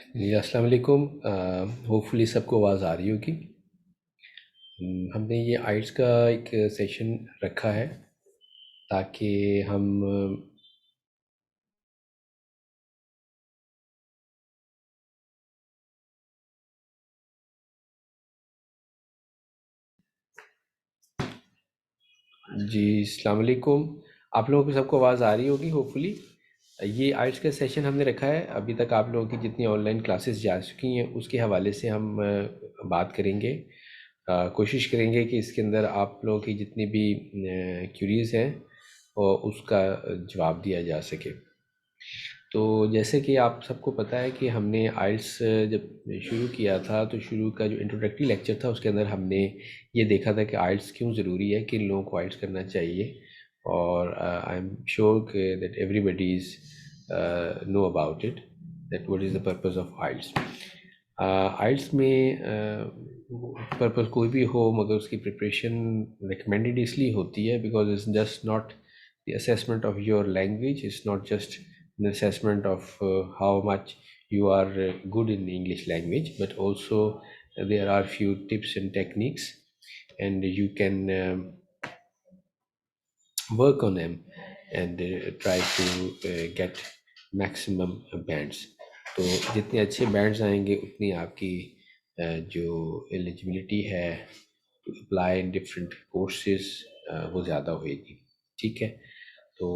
जी, अस्सलाम वालेकुम। होपफुली सबको आवाज़ आ रही होगी। हमने ये आइट्स का एक सेशन रखा है ताकि हम जी, अस्सलाम वालेकुम। आप लोगों को सबको आवाज़ आ रही होगी होपफुली। ये आइट्स का सेशन हमने रखा है। अभी तक आप लोगों की जितनी ऑनलाइन क्लासेस जा चुकी हैं उसके हवाले से हम बात करेंगे। कोशिश करेंगे कि इसके अंदर आप लोगों की जितनी भी क्यूरीज़ हैं और उसका जवाब दिया जा सके। तो जैसे कि आप सबको पता है कि हमने आइल्स जब शुरू किया था तो शुरू का जो इंट्रोडक्टरी लेक्चर था उसके अंदर हमने ये देखा था कि आइल्स क्यों ज़रूरी है, किन लोगों को आइल्स करना चाहिए। और I am sure that everybody is know about it, that what is the purpose of IELTS. IELTS में पर्पस कोई भी हो मगर उसकी प्रिपरेशन रिकमेंडेड इसलिए होती है because it's just not the assessment of your language. It's not just an assessment of how much you are good in English language, but also there are few tips and techniques, and you can work on them and try to get maximum bands. तो जितने अच्छे bands आएंगे उतनी आपकी जो eligibility है to apply in different courses वो ज़्यादा होएगी। ठीक है, तो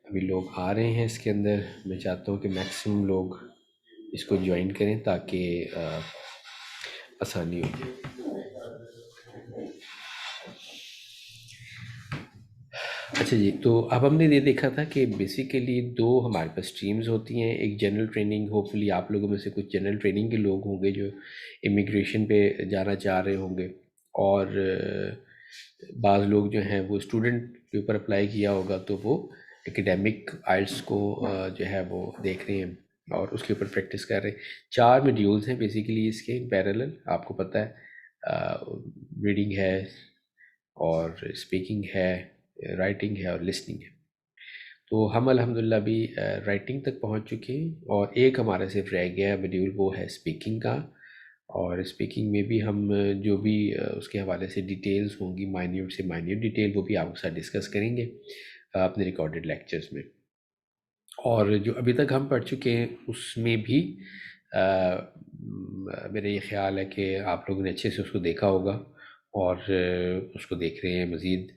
अभी लोग आ रहे हैं इसके अंदर। मैं चाहता हूँ कि मैक्सिमम लोग इसको ज्वाइन करें ताकि आसानी हो जाए। अच्छा जी, तो अब हमने ये देखा था कि बेसिकली दो हमारे पास स्ट्रीम्स होती हैं। एक जनरल ट्रेनिंग, होपफुली आप लोगों में से कुछ जनरल ट्रेनिंग के लोग होंगे जो इमिग्रेशन पे जाना चाह रहे होंगे, और बाज़ लोग जो हैं वो स्टूडेंट के ऊपर अप्लाई किया होगा तो वो एकेडमिक आइल्स को जो है वो देख रहे हैं और उसके ऊपर प्रैक्टिस कर रहे हैं। 4 मॉड्यूल्स हैं बेसिकली इसके पैरेलल, आपको पता है। रीडिंग है और स्पीकिंग है, राइटिंग है और लिसनिंग है। तो हम अल्हम्दुलिल्लाह अभी राइटिंग तक पहुंच चुके हैं और एक हमारा सिर्फ रह गया है मॉड्यूल, वो है स्पीकिंग का। और स्पीकिंग में भी हम जो भी उसके हवाले से डिटेल्स होंगी, माइन्यूट से माइन्यूट डिटेल, वो भी आपके साथ डिस्कस करेंगे अपने रिकॉर्डेड लेक्चर्स में। और जो अभी तक हम पढ़ चुके हैं उसमें भी मेरा ये ख़्याल है कि आप लोगों ने अच्छे से उसको देखा होगा और उसको देख रहे हैं मज़ीद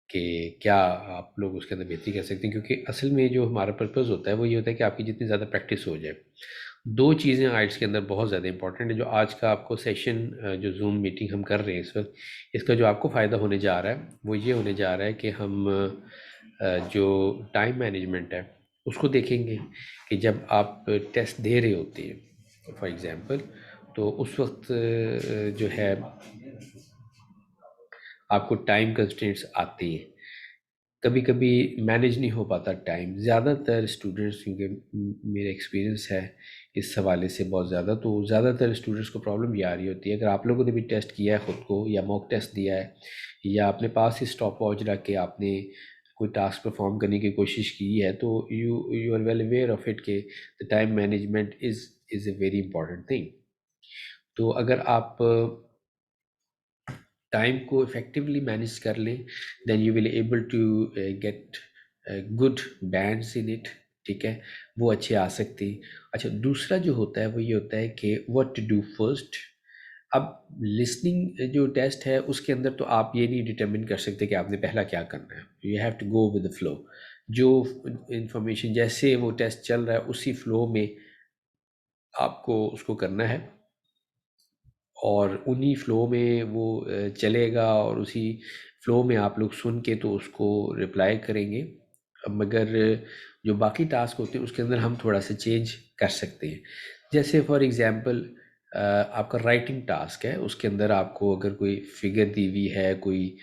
कि क्या आप लोग उसके अंदर बेहतरी कर सकते हैं, क्योंकि असल में जो हमारा पर्पज़ होता है वो ये होता है कि आपकी जितनी ज़्यादा प्रैक्टिस हो जाए। दो चीज़ें आइल्स के अंदर बहुत ज़्यादा इंपॉर्टेंट है। जो आज का आपको सेशन जो जूम मीटिंग हम कर रहे हैं इस वक्त, इसका जो आपको फ़ायदा होने जा रहा है वो ये होने जा रहा है कि हम जो टाइम मैनेजमेंट है उसको देखेंगे कि जब आप टेस्ट दे रहे होते हैं फॉर एग्ज़ाम्पल, तो उस वक्त जो है आपको टाइम कंस्ट्रेंट्स आती हैं। कभी कभी मैनेज नहीं हो पाता टाइम। ज़्यादातर स्टूडेंट्स, क्योंकि मेरा एक्सपीरियंस है इस हवाले से बहुत ज़्यादा, तो ज़्यादातर स्टूडेंट्स को प्रॉब्लम ये आ रही होती है। अगर आप लोगों ने भी टेस्ट किया है ख़ुद को या मॉक टेस्ट दिया है या अपने पास ही स्टॉप वॉच रख के आपने कोई टास्क परफॉर्म करने की कोशिश की है, तो you are well aware of it कि the time management is a very important thing. तो अगर आप टाइम को इफ़ेक्टिवली मैनेज कर लें, then you will able to get good bands in it. ठीक है, वो अच्छे आ सकते हैं। अच्छा, दूसरा जो होता है वो ये होता है कि व्हाट टू डू फर्स्ट। अब लिसनिंग जो टेस्ट है उसके अंदर तो आप ये नहीं डिटरमिन कर सकते कि आपने पहला क्या करना है। You have to go with the flow. जो इंफॉर्मेशन जैसे वो टेस्ट चल रहा है उसी फ्लो में आपको उसको करना है और उन्हीं फ़्लो में वो चलेगा और उसी फ़्लो में आप लोग सुन के तो उसको रिप्लाई करेंगे। मगर जो बाकी टास्क होते हैं उसके अंदर हम थोड़ा सा चेंज कर सकते हैं। जैसे फॉर एग्ज़ाम्पल आपका राइटिंग टास्क है, उसके अंदर आपको अगर कोई फ़िगर दी हुई है, कोई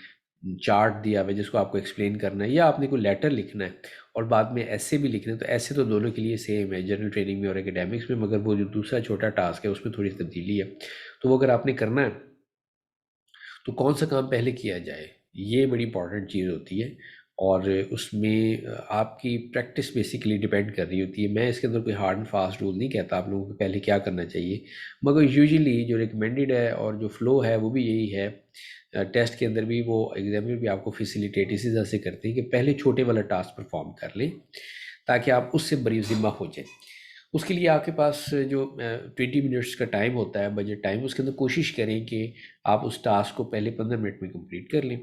चार्ट दिया हुआ है जिसको आपको एक्सप्लेन करना है, या आपने कोई लेटर लिखना है और बाद में ऐसे भी लिखना है, तो ऐसे तो दोनों के लिए सेम है, जनरल ट्रेनिंग में और एकेडमिक्स में। मगर वो जो दूसरा छोटा टास्क है उसमें थोड़ी सी तब्दीली है। तो वो अगर आपने करना है तो कौन सा काम पहले किया जाए, ये बड़ी इंपॉर्टेंट चीज़ होती है। और उसमें आपकी प्रैक्टिस बेसिकली डिपेंड कर रही होती है। मैं इसके अंदर कोई हार्ड एंड फास्ट रूल नहीं कहता आप लोगों को पहले क्या करना चाहिए, मगर यूजुअली जो रिकमेंडेड है और जो फ़्लो है वो भी यही है। टेस्ट के अंदर भी वो एग्जामिनर भी आपको फैसिलिटेट इसी तरह से करते हैं कि पहले छोटे वाला टास्क परफॉर्म कर लें ताकि आप उससे बड़ी ज़िम्मा हो जाए। उसके लिए आपके पास जो 20 मिनट्स का टाइम होता है बजट टाइम, उसके अंदर कोशिश करें कि आप उस टास्क को पहले 15 मिनट में कंप्लीट कर लें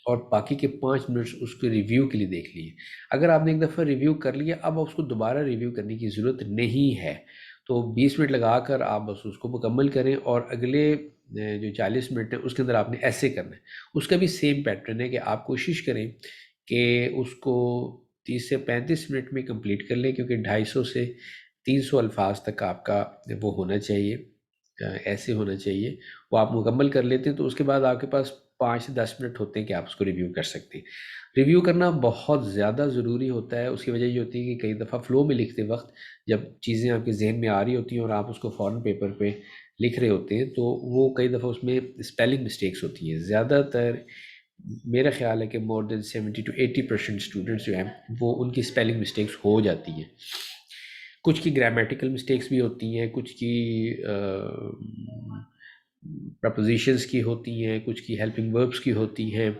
और बाकी के 5 मिनट्स उसके रिव्यू के लिए देख लिए। अगर आपने एक दफ़ा रिव्यू कर लिया, अब उसको दोबारा रिव्यू करने की ज़रूरत नहीं है, तो 20 मिनट लगा कर आप बस उसको मुकम्मल करें और अगले जो 40 मिनट है उसके अंदर आपने ऐसे करना है। उसका भी सेम पैटर्न है कि आप कोशिश करें कि उसको 30 से 35 मिनट में कंप्लीट कर लें, क्योंकि 250 से 300 अल्फाज तक आपका वो होना चाहिए, ऐसे होना चाहिए। वो आप मुकम्मल कर लेते हैं तो उसके बाद आपके पास 5 से 10 मिनट होते हैं कि आप उसको रिव्यू कर सकते हैं। रिव्यू करना बहुत ज़्यादा ज़रूरी होता है। उसकी वजह ये होती है कि कई दफ़ा फ़्लो में लिखते वक्त जब चीज़ें आपके जहन में आ रही होती हैं और आप उसको फ़ौरन पेपर पे लिख रहे होते हैं, तो वो कई दफ़ा उसमें स्पेलिंग मिस्टेक्स होती हैं। ज़्यादातर मेरा ख्याल है कि मोर देन 70 to 80% स्टूडेंट्स जो हैं वो उनकी स्पेलिंग मिस्टेक्स हो जाती हैं। कुछ की ग्रामेटिकल मिस्टेक्स भी होती हैं, कुछ की प्रपोजिशंस की होती हैं, कुछ की हेल्पिंग वर्ब्स की होती हैं।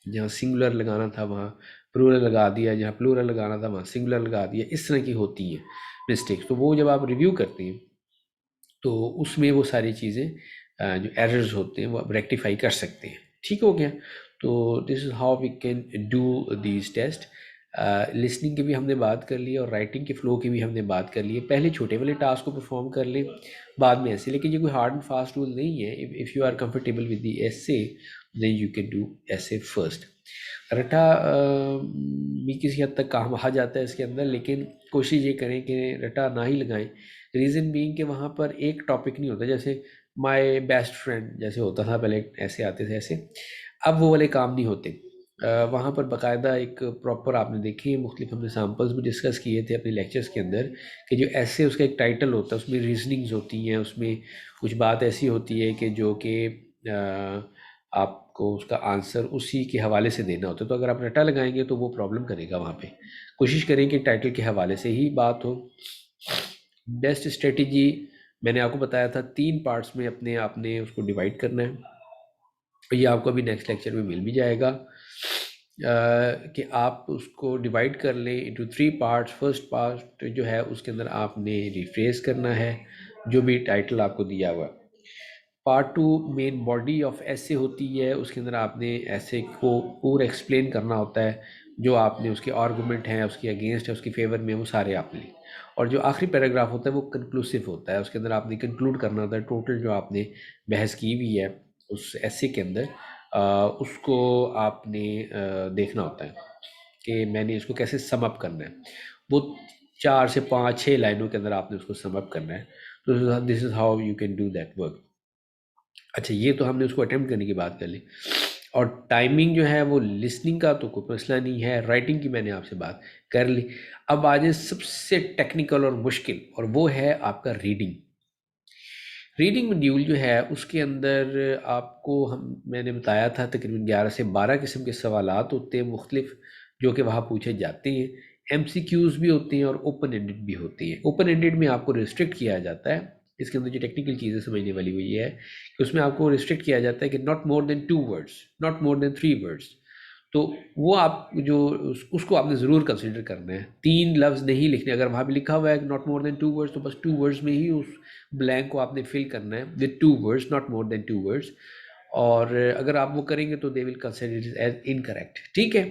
जहाँ सिंगुलर लगाना था वहाँ प्लूरल लगा दिया, जहाँ प्लूरल लगाना था वहाँ सिंगुलर लगा दिया, इस तरह की होती हैं मिस्टेक्स। तो वो जब आप रिव्यू करते हैं तो उसमें वो सारी चीज़ें जो एरर्स होते हैं वो आप रेक्टिफाई कर सकते हैं। ठीक हो गया? तो this is how we can do these test. Listening की भी हमने बात कर ली और राइटिंग के फ़्लो की भी हमने बात कर ली है। पहले छोटे वाले टास्क को परफॉर्म कर लें, बाद में ऐसे। लेकिन ये कोई हार्ड एंड फास्ट रूल नहीं है। If you are comfortable with the essay then you can do essay first. रटा भी किसी हद तक काम आ जाता है इसके अंदर, लेकिन कोशिश ये करें कि रटा ना ही लगाएं। रीज़न बीइंग कि वहाँ पर एक टॉपिक नहीं होता। जैसे माय बेस्ट फ्रेंड जैसे होता था पहले, ऐसे आते थे ऐसे, अब वो वाले काम नहीं होते। वहाँ पर बाकायदा एक प्रॉपर आपने देखी मुख्तलिफ हमने सैम्पल्स भी डिस्कस किए थे अपने लेक्चर्स के अंदर कि जो ऐसे उसका एक टाइटल होता है उसमें रीजनिंग्स होती हैं, उसमें कुछ बात ऐसी होती है कि जो कि आपको उसका आंसर उसी के हवाले से देना होता है। तो अगर आप रटा लगाएंगे तो वो प्रॉब्लम करेगा वहाँ पे। कोशिश करें कि टाइटल के हवाले से ही बात हो। बेस्ट स्ट्रेटजी मैंने आपको बताया था 3 पार्ट्स में अपने आपने उसको डिवाइड करना है। ये आपको अभी नेक्स्ट लेक्चर में मिल भी जाएगा कि आप उसको डिवाइड कर लें इनटू 3 पार्ट्स। फर्स्ट पार्ट जो है उसके अंदर आपने रिफ्रेस करना है जो भी टाइटल आपको दिया हुआ। पार्ट 2 मेन बॉडी ऑफ ऐसे होती है, उसके अंदर आपने ऐसे को पूरा एक्सप्लेन करना होता है। जो आपने उसके आर्गूमेंट हैं, उसके अगेंस्ट है, उसके फेवर में, वो सारे आपने। और जो आखिरी पैराग्राफ होता है वो कंक्लूसिव होता है, उसके अंदर आपने कंक्लूड करना होता है टोटल जो आपने बहस की हुई है उस ऐसे के अंदर। उसको आपने देखना होता है कि मैंने इसको कैसे सम अप करना है। वो 4 से 5 6 लाइनों के अंदर आपने उसको सम अप करना है। तो this is how you can do that work. अच्छा, ये तो हमने उसको अटेम्प्ट करने की बात कर ली। और टाइमिंग जो है वो लिसनिंग का तो कोई मसला नहीं है, राइटिंग की मैंने आपसे बात कर ली। अब आ जाए सबसे टेक्निकल और मुश्किल, और वो है आपका रीडिंग। रीडिंग मॉड्यूल जो है उसके अंदर आपको हम मैंने बताया था तकरीबन 11 से 12 किस्म के सवालात होते हैं मुख्तलिफ, जो कि वहाँ पूछे जाते हैं। एमसीक्यूज़ भी होते हैं और ओपन एंडेड भी होती हैं। ओपन एंडेड में आपको रिस्ट्रिक्ट किया जाता है। इसके अंदर जो टेक्निकल चीज़ें समझने वाली हुई है कि उसमें आपको रिस्ट्रिक्ट किया जाता है कि not more than 2 words, not more then 3 words. तो वो आप जो उसको आपने ज़रूर कंसिडर करना है। 3 लफ्ज़ नहीं लिखने। अगर वहाँ पे लिखा हुआ है नॉट मोर देन 2 वर्ड्स, तो बस 2 वर्ड्स में ही उस ब्लैंक को आपने फिल करना है with 2 words, not more than 2 words. और अगर आप वो करेंगे तो they will consider it as incorrect. ठीक है,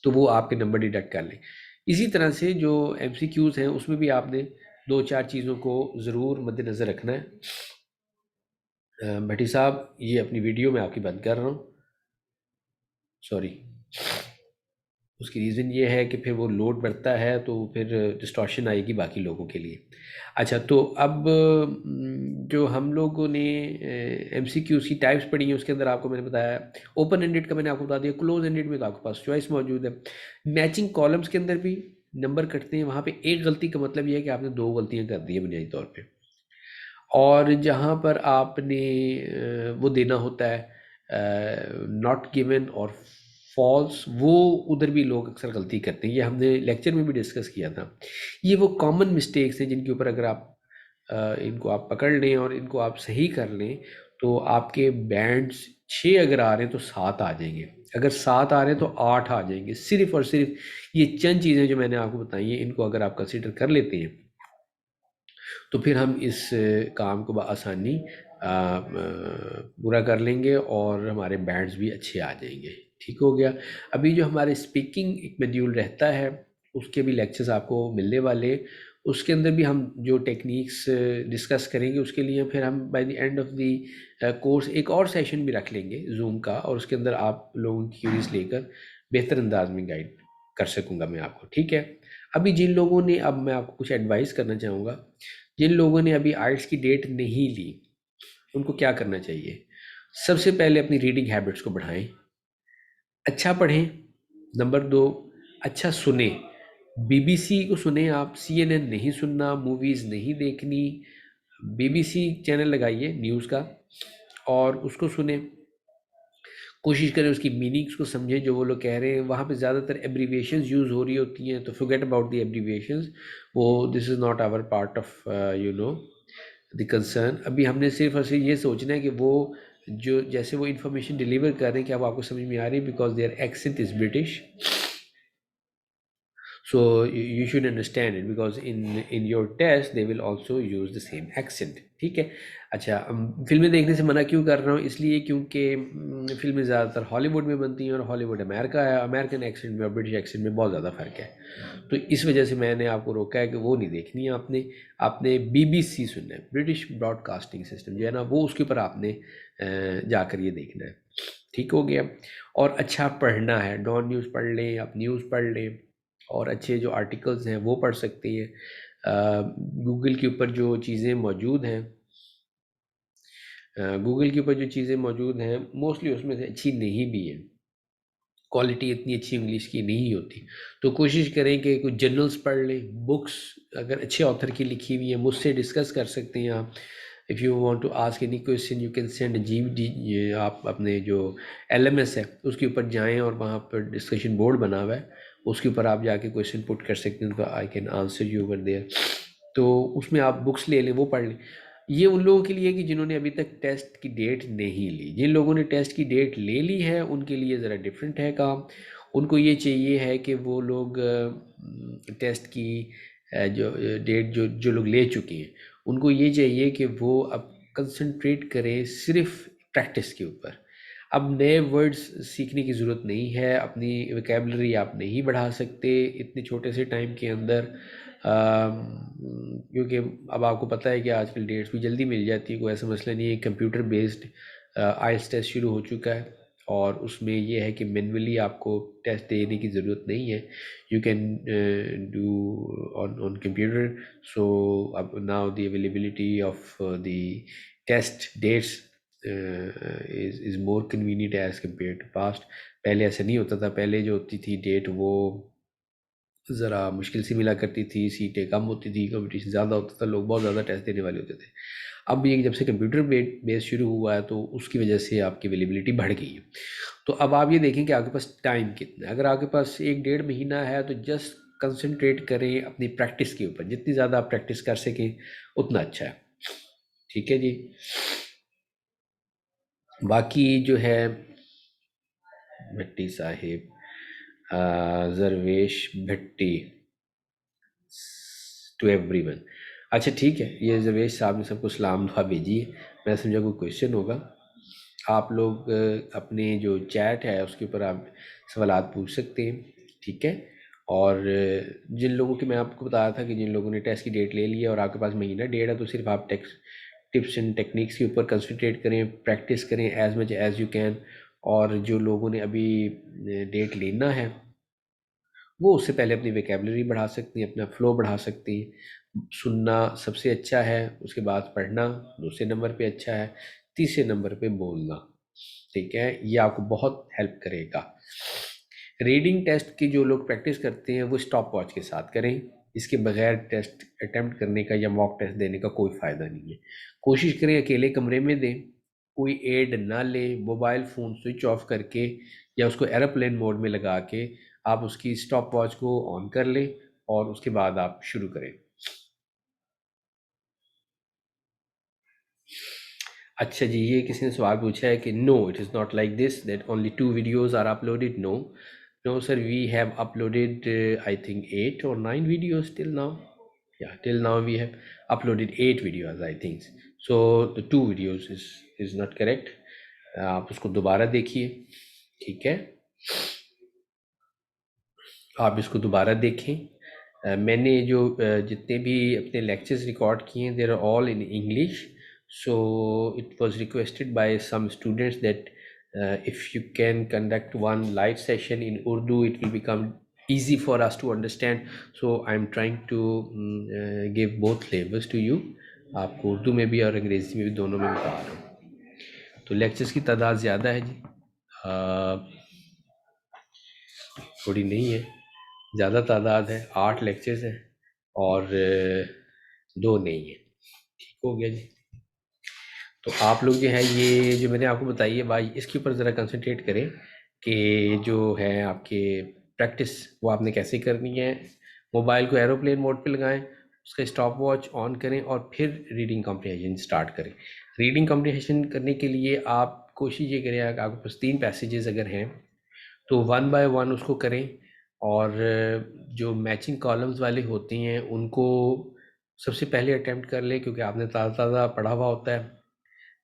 तो वो आपके नंबर डिडक्ट कर लें। इसी तरह से जो एमसीक्यूज़ हैं उसमें भी आपने 2-4 चीज़ों को ज़रूर मद्देनज़र रखना है। भट्टी साहब, ये अपनी वीडियो में आपकी बंद कर रहा हूँ, सॉरी। उसकी रीज़न ये है कि फिर वो लोड बढ़ता है तो फिर डिस्टॉर्शन आएगी बाकी लोगों के लिए। अच्छा, तो अब जो हम लोगों ने एमसीक्यूज़ की टाइप्स पढ़ी हैं उसके अंदर आपको मैंने बताया ओपन एंडेड का मैंने आपको बता दिया। क्लोज एंडेड में तो आपके पास चॉइस मौजूद है। मैचिंग कॉलम्स के अंदर भी नंबर कटते हैं। वहाँ पे एक गलती का मतलब ये है कि आपने 2 गलतियाँ कर दी है बुनियादी तौर पे। और जहाँ पर आपने वो देना होता है नॉट गिवन और फॉल्स, वो उधर भी लोग अक्सर गलती करते हैं। ये हमने लेक्चर में भी डिस्कस किया था। ये वो कॉमन मिस्टेक्स हैं जिनके ऊपर अगर आप इनको आप पकड़ लें और इनको आप सही कर लें तो आपके बैंड्स 6 अगर आ रहे हैं तो 7 आ जाएंगे, अगर 7 आ रहे हैं तो 8 आ जाएंगे। सिर्फ और सिर्फ ये चंद चीज़ें जो मैंने आपको बताई हैं, इनको अगर आप कंसिडर कर लेते हैं तो फिर हम इस काम को आसानी पूरा कर लेंगे और हमारे बैंड्स भी अच्छे आ जाएंगे। ठीक हो गया। अभी जो हमारे स्पीकिंग एक मॉड्यूल रहता है उसके भी लेक्चर्स आपको मिलने वाले, उसके अंदर भी हम जो टेक्निक्स डिस्कस करेंगे उसके लिए फिर हम by the end of the course एक और सेशन भी रख लेंगे जूम का, और उसके अंदर आप लोगों की क्यूरीज लेकर बेहतर अंदाज में गाइड कर सकूँगा मैं आपको। ठीक है। अभी जिन लोगों ने, अब मैं आपको कुछ एडवाइस करना चाहूँगा, जिन लोगों ने अभी आइल्स की डेट नहीं ली उनको क्या करना चाहिए। सबसे पहले अपनी रीडिंग हैबिट्स को बढ़ाएं, अच्छा पढ़ें। नंबर 2, अच्छा सुने। बीबीसी को सुने आप, सीएनएन नहीं सुनना, मूवीज़ नहीं देखनी। बीबीसी चैनल लगाइए न्यूज़ का और उसको सुने। कोशिश करें उसकी मीनिंग्स को समझें जो वो लोग कह रहे हैं। वहाँ पे ज़्यादातर एब्रीविएशंस यूज़ हो रही होती हैं तो फॉरगेट अबाउट द एब्रीविएशंस। वो this is not our part of you know the concern. अभी हमने सिर्फ और सिर्फ ये सोचना है कि वो जो जैसे वो इन्फॉर्मेशन डिलीवर कर रहे हैं क्या वो आपको समझ में आ रही है, because their accent is British. So you should understand it because in your test they will also use the same accent. ठीक है। अच्छा, फिल्में देखने से मना क्यों कर रहा हूँ, इसलिए क्योंकि फिल्में ज़्यादातर हॉलीवुड में बनती हैं और हॉलीवुड अमेरिका है। अमेरिकन एक्सेंट में और ब्रिटिश एक्सेंट में बहुत ज़्यादा फ़र्क है, तो इस वजह से मैंने आपको रोका है कि वो नहीं देखनी है आपने। आपने बीबीसी सुनना है, ब्रिटिश ब्रॉडकास्टिंग सिस्टम जो है ना, वो उसके ऊपर आपने जाकर ये देखना है। ठीक हो गया। और अच्छा पढ़ना है, डॉन न्यूज़ पढ़ लें, आप न्यूज़ पढ़ लें और अच्छे जो आर्टिकल्स हैं वो पढ़ सकते हैं। गूगल के ऊपर जो चीज़ें मौजूद हैं, गूगल के ऊपर जो चीज़ें मौजूद हैं मोस्टली उसमें से अच्छी नहीं भी हैं, क्वालिटी इतनी अच्छी इंग्लिश की नहीं होती। तो कोशिश करें कि कुछ जर्नल्स पढ़ लें, बुक्स अगर अच्छे ऑथर की लिखी हुई है मुझसे डिस्कस कर सकते हैं आप। If you want to ask any question you can send जी, आप अपने जो एलएमएस है उसके ऊपर जाएं और वहाँ पर डिस्कशन बोर्ड बना हुआ है, उसके ऊपर आप जाके क्वेश्चन पुट कर सकते हैं, तो I can answer you over there. तो उसमें आप बुक्स ले लें, वो पढ़ लें। ये उन लोगों के लिए कि जिन्होंने अभी तक टेस्ट की डेट नहीं ली। जिन लोगों ने टेस्ट की डेट ले ली है उनके लिए ज़रा डिफरेंट है काम। उनको ये चाहिए है कि वो लोग टेस्ट की जो डेट जो जो लोग ले चुके हैं उनको ये चाहिए कि वो अब कंसंट्रेट करें सिर्फ प्रैक्टिस के ऊपर। अब नए वर्ड्स सीखने की ज़रूरत नहीं है, अपनी वोकेबलरी आप नहीं बढ़ा सकते इतने छोटे से टाइम के अंदर, क्योंकि अब आपको पता है कि आजकल डेट्स भी जल्दी मिल जाती है, कोई ऐसा मसला नहीं है। कंप्यूटर बेस्ड आइल्स टेस्ट शुरू हो चुका है और उसमें ये है कि मैनुअली आपको टेस्ट देने की ज़रूरत नहीं है, you can do on on computer. So अब now the availability of the test dates is more convenient as compare to past. पहले ऐसा नहीं होता था, पहले जो होती थी डेट वो ज़रा मुश्किल से मिला करती थी, सीटें कम होती थी, कंपटीशन ज़्यादा होता था, लोग बहुत ज़्यादा टेस्ट देने वाले होते थे। अब ये जब से कंप्यूटर बेस शुरू हुआ है तो उसकी वजह से आपकी अवेलेबिलिटी बढ़ गई है। तो अब आप ये देखें कि आपके पास टाइम कितना है। अगर आपके पास 1-1.5 महीना है तो जस्ट कंसंट्रेट करें अपनी प्रैक्टिस के ऊपर, जितनी ज़्यादा आप प्रैक्टिस कर सकें उतना अच्छा है। ठीक है जी। बाकी जो है भट्टी साहिब, जरवेश भट्टी टू एवरीवन। अच्छा ठीक है, ये जरवेश साहब ने सबको सलाम दुआ भेजी है। मैं समझा कोई क्वेश्चन होगा। आप लोग अपने जो चैट है उसके ऊपर आप सवालात पूछ सकते हैं। ठीक है। और जिन लोगों की मैं आपको बता रहा था कि जिन लोगों ने टेस्ट की डेट ले ली है और आपके पास महीना डेढ़ है तो सिर्फ आप टिप्स एंड टेक्निक्स के ऊपर कंसंट्रेट करें, प्रैक्टिस करें as much as you can. और जो लोगों ने अभी डेट लेना है वो उससे पहले अपनी वोकेबलरी बढ़ा सकती हैं, अपना फ़्लो बढ़ा सकती हैं। सुनना सबसे अच्छा है, उसके बाद पढ़ना दूसरे नंबर पे अच्छा है, तीसरे नंबर पे बोलना। ठीक है, ये आपको बहुत हेल्प करेगा। रीडिंग टेस्ट की जो लोग प्रैक्टिस करते हैं वो स्टॉप वॉच के साथ करें, इसके बगैर टेस्ट अटेम्प्ट करने का या मॉक टेस्ट देने का कोई फ़ायदा नहीं है। कोशिश करें अकेले कमरे में दें, कोई एड ना ले, मोबाइल फ़ोन स्विच ऑफ करके या उसको एरोप्लेन मोड में लगा के आप उसकी स्टॉप वॉच को ऑन कर लें और उसके बाद आप शुरू करें। अच्छा जी, ये किसी ने सवाल पूछा है कि no it is not like this that only 2 videos are uploaded. No, no sir, we have uploaded I think 8 or 9 videos till now. Yeah, till now we have uploaded 8 videos I think. So the 2 videos is not correct. आप उसको दोबारा देखिए, ठीक है? आप इसको दोबारा देखें। मैंने जो जितने भी अपने लेक्चर्स रिकॉर्ड किए हैं, there are all in English. So it was requested by some students that if you can conduct one live session in Urdu, it will become easy for us to understand. So I'm trying to give both flavors to you. आपको उर्दू में भी और अंग्रेज़ी में भी, दोनों में बता रहा हूँ। तो लेक्चर्स की तादाद ज़्यादा है जी, थोड़ी नहीं है, ज़्यादा तादाद है। 8 लेक्चर्स हैं और 2 नहीं है। ठीक हो गया जी। तो आप लोग जो है, ये जो मैंने आपको बताई है भाई, इसके ऊपर ज़रा कंसंट्रेट करें कि जो है आपके प्रैक्टिस वो आपने कैसे करनी है। मोबाइल को एरोप्लेन मोड पे लगाएं, उसका स्टॉप वॉच ऑन करें और फिर रीडिंग कॉम्प्रिहेंशन स्टार्ट करें। रीडिंग कॉम्प्रिहेंशन करने के लिए आप कोशिश ये करें, अगर आपके पास 3 पैसेजेस अगर हैं तो 1 बाय 1 उसको करें। और जो मैचिंग कॉलम्स वाले होते हैं उनको सबसे पहले अटेम्प्ट कर लें, क्योंकि आपने ताज़ा ताज़ा पढ़ा हुआ होता है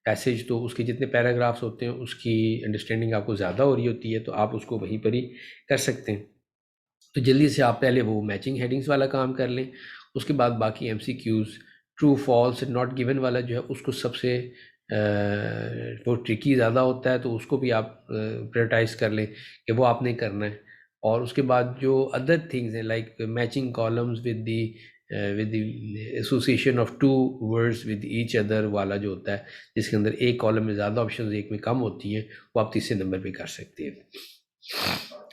पैसेज, तो उसके जितने पैराग्राफ्स होते हैं उसकी अंडरस्टैंडिंग आपको ज़्यादा हो रही होती है, तो आप उसको वहीं पर ही कर सकते हैं। तो जल्दी से आप पहले वो मैचिंग हेडिंग्स वाला काम कर लें, उसके बाद बाकी MCQs, true false not given वाला जो है उसको सबसे वो ट्रिकी ज़्यादा होता है, तो उसको भी आप प्रायोरिटाइज कर लें कि वो आपने करना है। और उसके बाद जो अदर थिंग्स हैं like matching columns with the association of two words with each other वाला जो होता है, जिसके अंदर एक कॉलम में ज़्यादा ऑप्शन एक में कम होती हैं, वो आप तीसरे नंबर पे कर सकते हैं।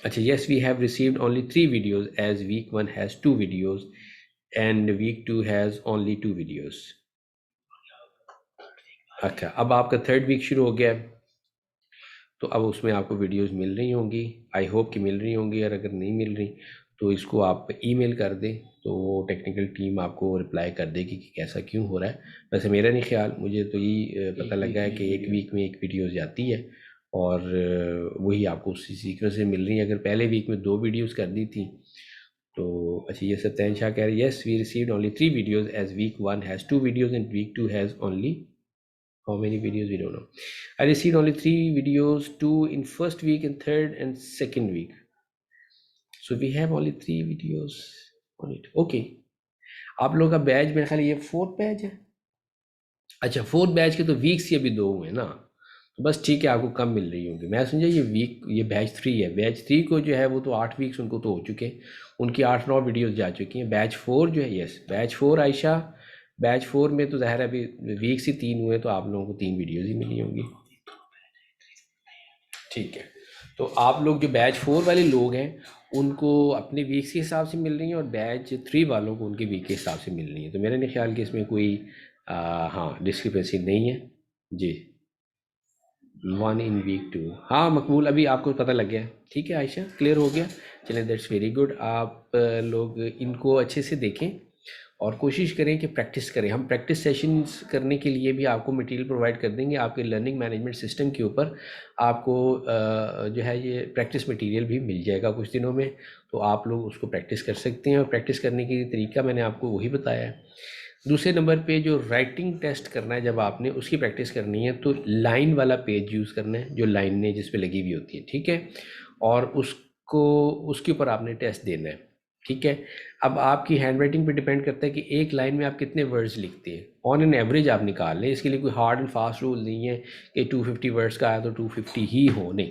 अच्छा, yes, we have received only 3 videos as week 1 has 2 videos and week 2 has only 2 videos. अच्छा, अब आपका थर्ड वीक शुरू हो गया है, तो अब उसमें आपको वीडियोस मिल रही होंगी, आई होप कि मिल रही होंगी। और अगर नहीं मिल रही तो इसको आप ईमेल कर दें, तो वो टेक्निकल टीम आपको रिप्लाई कर देगी कि कैसा क्यों हो रहा है। वैसे मेरा नहीं ख्याल, मुझे तो यही पता लगा है कि एक वीक में एक वीडियोस जाती है और वही आपको उसी सीक्वेंस से मिल रही है। अगर पहले वीक में 2 वीडियोस कर दी थी तो अच्छा, ये सत्यन शाह कह रहे हैं yes we received only 3 videos as week 1 has 2 videos and week 2 has only how many videos we don't know. I received only 3 videos, 2 in first week and third and second week. So we have only 3 videos on it. Okay. आप लोगों का batch मेरे ख्याल ये 4th batch है। अच्छा, 4th batch के तो वीक्स ही अभी 2 हुए ना, तो बस ठीक है, आपको कम मिल रही होंगी। मैं समझा ये बैच 3 है। बैच 3 को जो है वो तो 8 वीक्स उनको तो हो चुके हैं, उनकी 8-9 वीडियोस जा चुकी हैं। बैच 4 जो है, यस बैच 4 आयशा, बैच 4 में तो ज़ाहिर है अभी वीक्स ही 3 हुए, तो आप लोगों को 3 वीडियोस ही मिली होंगी। ठीक है, तो आप लोग जो बैच 4 वाले लोग हैं उनको अपने वीक्स के हिसाब से मिल रही हैं और बैच 3 वालों को उनके वीक के हिसाब से मिल रही हैं। तो मेरा नहीं ख्याल कि इसमें कोई हाँ डिस्क्रिपेंसी नहीं है जी। 1 इन वीक 2, हाँ मकबूल, अभी आपको पता लग गया। ठीक है आयशा, क्लियर हो गया। चलें, दैट्स वेरी गुड। आप लोग इनको अच्छे से देखें और कोशिश करें कि प्रैक्टिस करें। हम प्रैक्टिस सेशंस करने के लिए भी आपको मटेरियल प्रोवाइड कर देंगे आपके लर्निंग मैनेजमेंट सिस्टम के ऊपर। आपको जो है ये प्रैक्टिस मटेरियल भी मिल जाएगा कुछ दिनों में, तो आप लोग उसको प्रैक्टिस कर सकते हैं। और प्रैक्टिस करने की तरीका मैंने आपको वही बताया है। दूसरे नंबर पे जो राइटिंग टेस्ट करना है, जब आपने उसकी प्रैक्टिस करनी है तो लाइन वाला पेज यूज़ करना है, जो लाइनें जिस पे लगी हुई होती है, ठीक है। और उसको उसके ऊपर आपने टेस्ट देना है, ठीक है। अब आपकी हैंड राइटिंग पे डिपेंड करता है कि एक लाइन में आप कितने वर्ड्स लिखते हैं। ऑन एन एवरेज आप निकाल लें, इसके लिए कोई हार्ड एंड फास्ट रूल नहीं है कि 250 वर्ड्स का आया तो 250 ही हो, नहीं।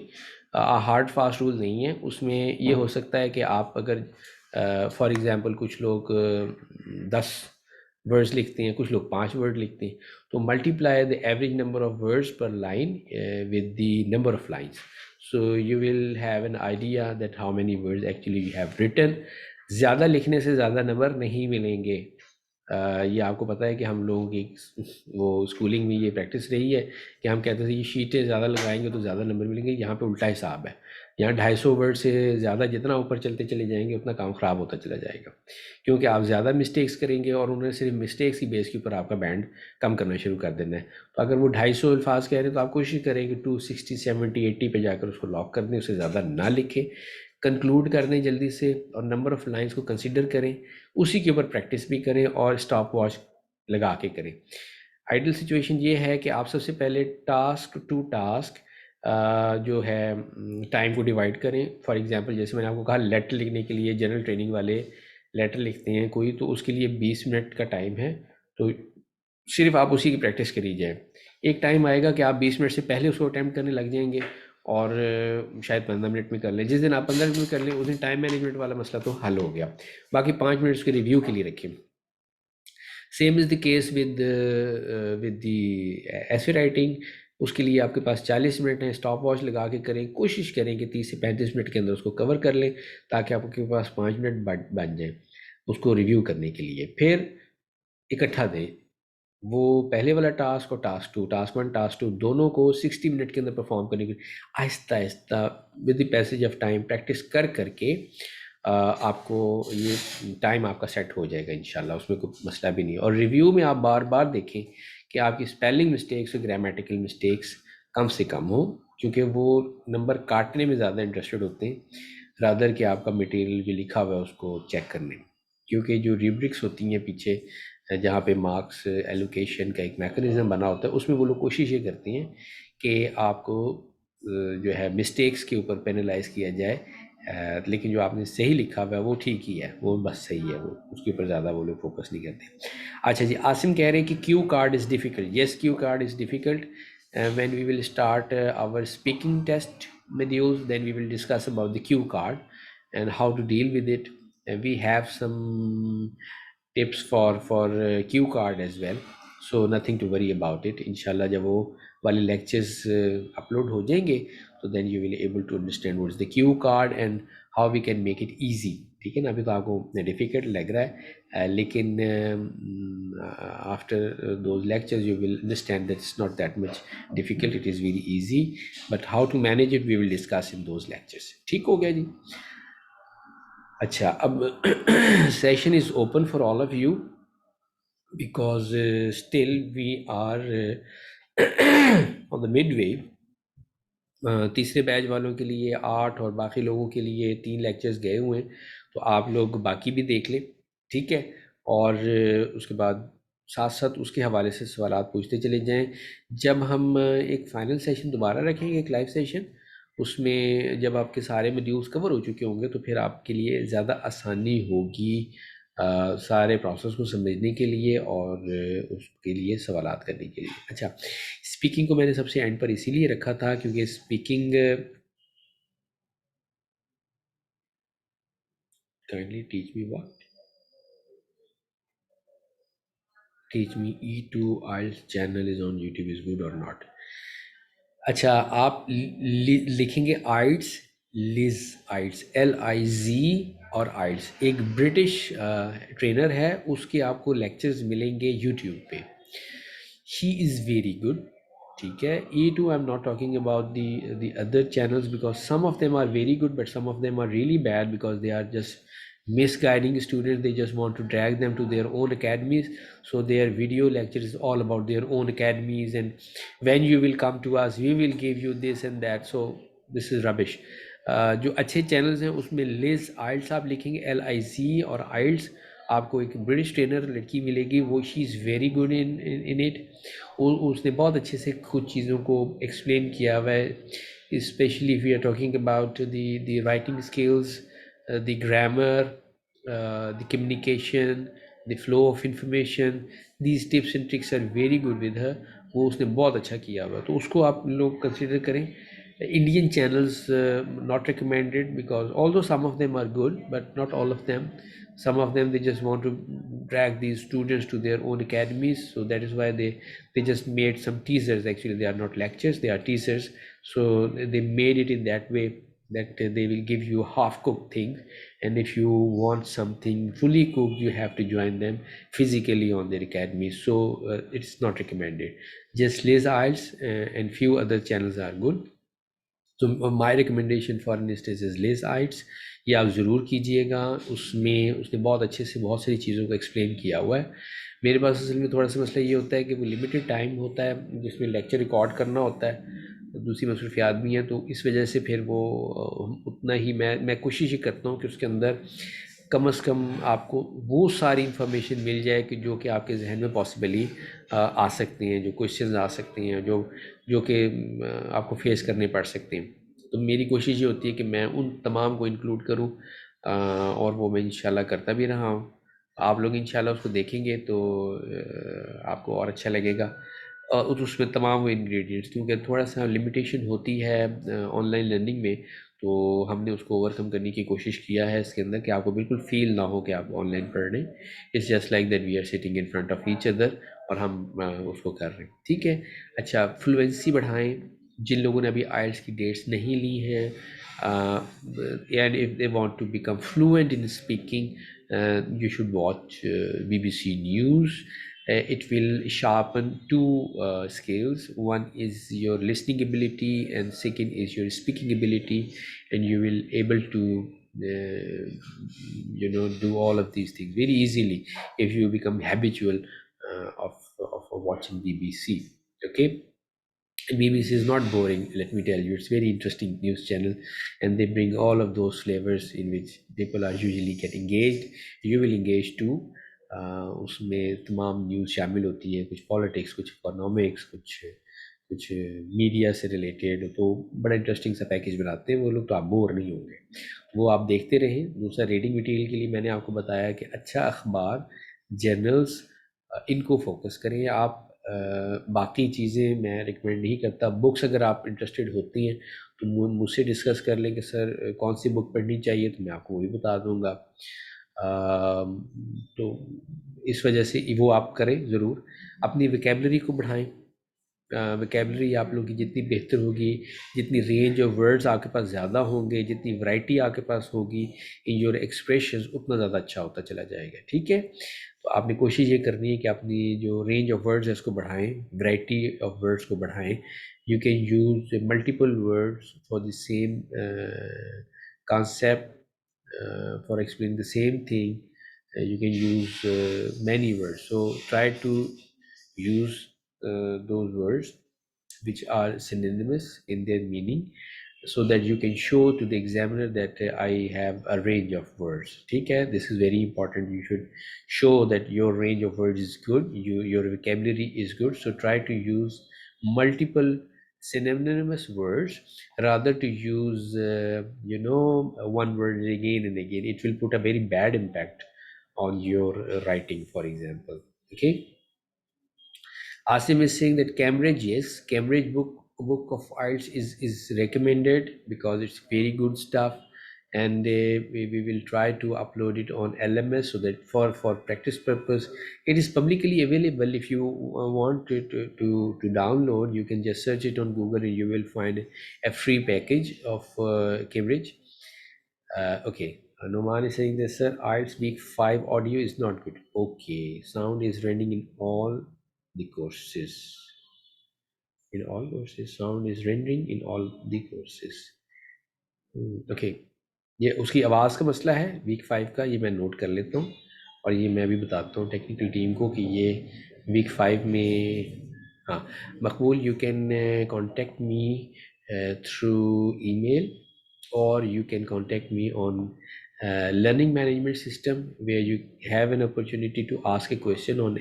हार्ड फास्ट रूल नहीं है उसमें। ये हो सकता है कि आप अगर फॉर एग्ज़ाम्पल कुछ लोग 10 वर्ड्स लिखते हैं, कुछ लोग 5 वर्ड लिखते हैं, तो multiply the average number of words per line with the number of lines, so you will have an idea that how many words actually you have written. ज़्यादा लिखने से ज़्यादा नंबर नहीं मिलेंगे, ये आपको पता है कि हम लोगों की वो स्कूलिंग में ये प्रैक्टिस रही है कि हम कहते थे ये शीटें ज़्यादा लगाएंगे तो ज़्यादा नंबर मिलेंगे। यहाँ पे उल्टा हिसाब है। यहाँ 250 वर्ड से ज़्यादा जितना ऊपर चलते चले जाएंगे उतना काम ख़राब होता चला जाएगा, क्योंकि आप ज़्यादा मिस्टेक्स करेंगे और उन्होंने सिर्फ मिस्टेक्स की बेस के ऊपर आपका बैंड कम करना शुरू कर देना है। तो अगर वो 250 अल्फाज कह रहे हैं तो आप कोशिश करें कि 260 70 80 पे जाकर उसको लॉक कर दें, उससे ज़्यादा ना लिखें। कंक्लूड कर दें जल्दी से और नंबर ऑफ़ लाइंस को कंसिडर करें, उसी के ऊपर प्रैक्टिस भी करें और स्टॉप वॉच लगा के करें। आइडियल सिचुएशन ये है कि आप सबसे पहले टास्क टू टास्क जो है टाइम को डिवाइड करें। फॉर एग्जांपल जैसे मैंने आपको कहा लेटर लिखने के लिए जनरल ट्रेनिंग वाले लेटर लिखते हैं कोई, तो उसके लिए 20 मिनट का टाइम है, तो सिर्फ आप उसी की प्रैक्टिस करी जाए। एक टाइम आएगा कि आप 20 मिनट से पहले उसको अटैम्प्ट करने लग जाएंगे और शायद 15 मिनट में कर लें। जिस दिन आप 15 मिनट में कर लें उस दिन टाइम मैनेजमेंट वाला मसला तो हल हो गया। बाकी 5 मिनट उसके रिव्यू के लिए रखें। Same is the case with the ऐसे राइटिंग। उसके लिए आपके पास 40 मिनट हैं, स्टॉप वॉच लगा के करें। कोशिश करें कि 30 से 35 मिनट के अंदर उसको कवर कर लें ताकि आपके पास 5 मिनट बन जाए उसको रिव्यू करने के लिए। फिर इकट्ठा दें वो पहले वाला टास्क और टास्क वन टास्क टू दोनों को 60 मिनट के अंदर परफॉर्म करने के लिए Aahista Aahista with the passage of time practice कर करके आपको ये टाइम आपका सेट हो जाएगा इंशाल्लाह, उसमें कोई मसला भी नहीं। और रिव्यू में आप बार बार देखें कि आपकी स्पेलिंग मिस्टेक्स और ग्रामेटिकल मिस्टेक्स कम से कम हो, क्योंकि वो नंबर काटने में ज़्यादा इंटरेस्टेड होते हैं रादर कि आपका मटेरियल जो लिखा हुआ है उसको चेक करने में। क्योंकि जो रिब्रिक्स होती हैं पीछे जहाँ पे मार्क्स एलोकेशन का एक मैकेनिज़्म बना होता है, उसमें वो लोग कोशिश ये करती हैं कि आपको जो है मिस्टेक्स के ऊपर पेनलाइज किया जाए। लेकिन जो आपने सही लिखा हुआ है वो ठीक ही है, वो बस सही है, वो उसके ऊपर ज़्यादा वो लोग फोकस नहीं करते। अच्छा जी, आसिम कह रहे हैं कि Q card is difficult. Yes, Q card is difficult. When we will start our speaking test videos, then we will discuss about the cue card and how to deal with it. And we have some tips for cue card as well, so nothing to worry about it. Inshallah जब वो वाले lectures upload हो जाएंगे तो then you will able to understand what is the cue card and how we can make it easy। ठीक है ना, अभी तो आपको डिफ़िकल्ट लग रहा है लेकिन after those lectures you will understand that it's not that much difficult, it is very easy, but how to manage it we will discuss in those lectures। ठीक हो गया जी। अच्छा, अब session is open for all of you because still we are on the midway। तीसरे batch वालों के लिए 8 और बाकी लोगों के लिए 3 लेक्चर्स गए हुए हैं, तो आप लोग बाकी भी देख लें, ठीक है। और उसके बाद साथ साथ उसके हवाले से सवालात पूछते चले जाएं। जब हम एक फ़ाइनल सेशन दोबारा रखेंगे, एक लाइव सेशन, उसमें जब आपके सारे मॉड्यूल्स कवर हो चुके होंगे तो फिर आपके लिए ज़्यादा आसानी होगी सारे प्रोसेस को समझने के लिए और उसके लिए सवालात करने के लिए। अच्छा, स्पीकिंग को मैंने सबसे एंड पर इसीलिए रखा था क्योंकि speaking kindly teach me what teach me E2 IELTS channel is on YouTube is good और नॉट। अच्छा, आप लिखेंगे आइट्स, लिज आइट्स, LIZ और आइट्स। एक ब्रिटिश ट्रेनर है, उसके आपको लेक्चर्स मिलेंगे यूट्यूब पे। ही इज़ वेरी गुड, ठीक है। E2 I am not talking about the other channels because some of them are very good but some of them are really bad because they are just misguiding students. They just want to drag them to their own academies, so their video lecture is all about their own academies and when you will come to us we will give you this and that, so this is rubbish। जो अच्छे channels हैं उसमें Liz आइल्स आप लिखेंगे LIZ और आइल्स, आपको एक British trainer लड़की मिलेगी, वो she is very good in it. उसने बहुत अच्छे से कुछ चीज़ों को एक्सप्लेन किया हुआ है, specially if you are talking about the writing skills, the grammar, the communication, the flow of information. These tips and tricks are very good with her. वो उसने बहुत अच्छा किया हुआ, तो उसको आप लोग कंसिडर करें। Indian channels not recommended because although some of them are good but not all of them, some of them they just want to drag these students to their own academies, so that is why they just made some teasers. Actually they are not lectures, they are teasers, so they made it in that way that they will give you half cooked things, and if you want something fully cooked you have to join them physically on their academy. So it's not recommended. Just Les IELTS and few other channels are good. तो my recommendation for instance is less its, ये आप ज़रूर कीजिएगा। उसमें उसने बहुत अच्छे से बहुत सारी चीज़ों को एक्सप्लेन किया हुआ है। मेरे पास असल में थोड़ा सा मसला ये होता है कि वो लिमिटेड टाइम होता है जिसमें लेक्चर रिकॉर्ड करना होता है, दूसरी मसरूफियात भी हैं, तो इस वजह से फिर वो उतना ही मैं कोशिश ही करता हूँ कि उसके अंदर कम से कम आपको वो सारी इंफॉर्मेशन मिल जाए कि जो कि आपके जहन में पॉसिबली आ सकती हैं, जो क्वेश्चंस आ सकती हैं, जो जो कि आपको फेस करने पड़ सकते हैं। तो मेरी कोशिश ये होती है कि मैं उन तमाम को इंक्लूड करूँ, और वो मैं इंशाल्लाह करता भी रहा हूँ। आप लोग इंशाल्लाह उसको देखेंगे तो आपको और अच्छा लगेगा। और उसमें तमाम वो इंग्रेडिएंट्स, क्योंकि थोड़ा सा लिमिटेशन होती है ऑनलाइन लर्निंग में, तो हमने उसको ओवरकम करने की कोशिश किया है इसके अंदर कि आपको बिल्कुल फील ना हो कि आप ऑनलाइन पढ़ रहे हैं। It's just like that we are sitting in front of each other और हम उसको कर रहे हैं, ठीक है। अच्छा, फ्लुएंसी बढ़ाएं। जिन लोगों ने अभी आइल्स की डेट्स नहीं ली हैं and if they want to become fluent in speaking, you should watch BBC News. It will sharpen two skills. One is your listening ability, and second is your speaking ability, and you will able to do all of these things very easily if you become habitual of watching BBC. Okay. And BBC is not boring, let me tell you. It's very interesting news channel, and they bring all of those flavors in which people are usually get engaged. You will engage too. उसमें तमाम news शामिल होती है, कुछ politics, कुछ economics, कुछ कुछ media से रिलेटेड, तो बड़ा इंटरेस्टिंग सा पैकेज बनाते हैं वो लोग, तो आप बोर नहीं होंगे। वो आप देखते रहें। दूसरा, रीडिंग मटेरियल के लिए मैंने आपको बताया कि अच्छा अखबार, जर्नल्स, इनको फोकस करें आप। बाकी चीज़ें मैं रिकमेंड नहीं करता। बुक्स अगर आप इंटरेस्टेड होती हैं तो मुझसे डिस्कस कर लें कि सर कौन सी बुक पढ़नी चाहिए, तो मैं आपको वही बता दूंगा। तो इस वजह से वो आप करें ज़रूर। अपनी वोकेबलरी को बढ़ाएं। वोकेबलरी आप लोगों की जितनी बेहतर होगी, जितनी रेंज ऑफ वर्ड्स आपके पास ज़्यादा होंगे, जितनी वैरायटी आपके पास होगी इन योर एक्सप्रेशंस, उतना ज़्यादा अच्छा होता चला जाएगा, ठीक है। तो आपने कोशिश ये करनी है कि अपनी जो रेंज ऑफ वर्ड्स है उसको बढ़ाएं, वैरायटी ऑफ वर्ड्स को बढ़ाएं। You can use multiple words for the same concept, for explaining the same thing. You can use many words, so try to use those words which are synonymous in their meaning, so that you can show to the examiner that I have a range of words. Okay, this is very important. You should show that your range of words is good, your vocabulary is good. So try to use multiple synonymous words rather to use one word again and again. It will put a very bad impact on your writing, for example. Okay. Asim is saying that Cambridge, yes, Cambridge book of IELTS is recommended because it's very good stuff, and we will try to upload it on LMS so that for practice purpose, it is publicly available. If you want to download, you can just search it on Google and you will find a free package of Cambridge. Okay. Noman is saying this, sir, IELTS week 5 audio is not good. Okay, sound is running in all the courses. In all courses, sound is rendering in all the courses. Okay, ये उसकी आवाज़ का मसला है week 5 का, ये मैं note कर लेता हूँ और ये मैं भी बताता हूँ टेक्निकल टीम को कि ये वीक 5 में। हाँ, मकबूल, you can contact me through email, or you can contact me on learning management system, where you have an opportunity to ask a question on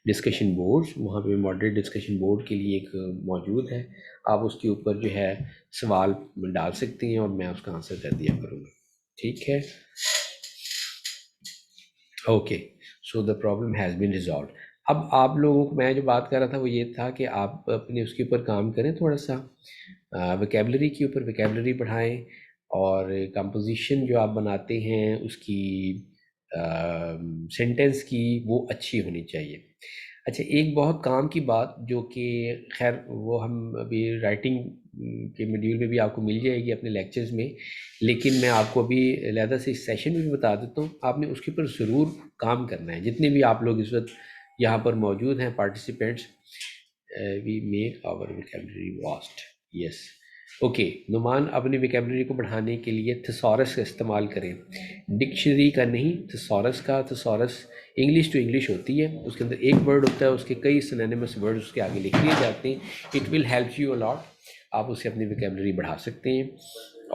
discussion boards. वहाँ पे मॉडरेट डिस्कशन बोर्ड के लिए एक मौजूद है, आप उसके ऊपर जो है सवाल डाल सकते हैं और मैं उसका आंसर कर दिया करूँगा, ठीक है। Okay, so the problem has been resolve. अब आप लोगों को मैं जो बात कर रहा था वो ये था कि आप अपने उसके ऊपर काम करें, थोड़ा सा वोकेबलरी के ऊपर वोकेबलरी बढ़ाएं, और कंपोजिशन जो आप बनाते हैं उसकी सेंटेंस की वो अच्छी होनी चाहिए। अच्छा, एक बहुत काम की बात जो कि खैर वो हम अभी राइटिंग के मॉड्यूल में भी आपको मिल जाएगी अपने लेक्चर्स में, लेकिन मैं आपको अभी अलहदा से इस सेशन में भी बता देता हूँ। आपने उसके ऊपर ज़रूर काम करना है, जितने भी आप लोग इस वक्त यहाँ पर मौजूद हैं participants. We make our vocabulary vast, yes, okay. Numan, अपनी वोकैबुलरी को बढ़ाने के लिए थिसॉरस का इस्तेमाल करें, डिक्शनरी का नहीं, थिसॉरस का। थिसॉरस इंग्लिश टू इंग्लिश होती है, उसके अंदर एक वर्ड होता है, उसके कई सिनोनिमस वर्ड उसके आगे लिख दिए जाते हैं। It will help you a lot, आप उससे अपनी वोकैबुलरी बढ़ा सकते हैं।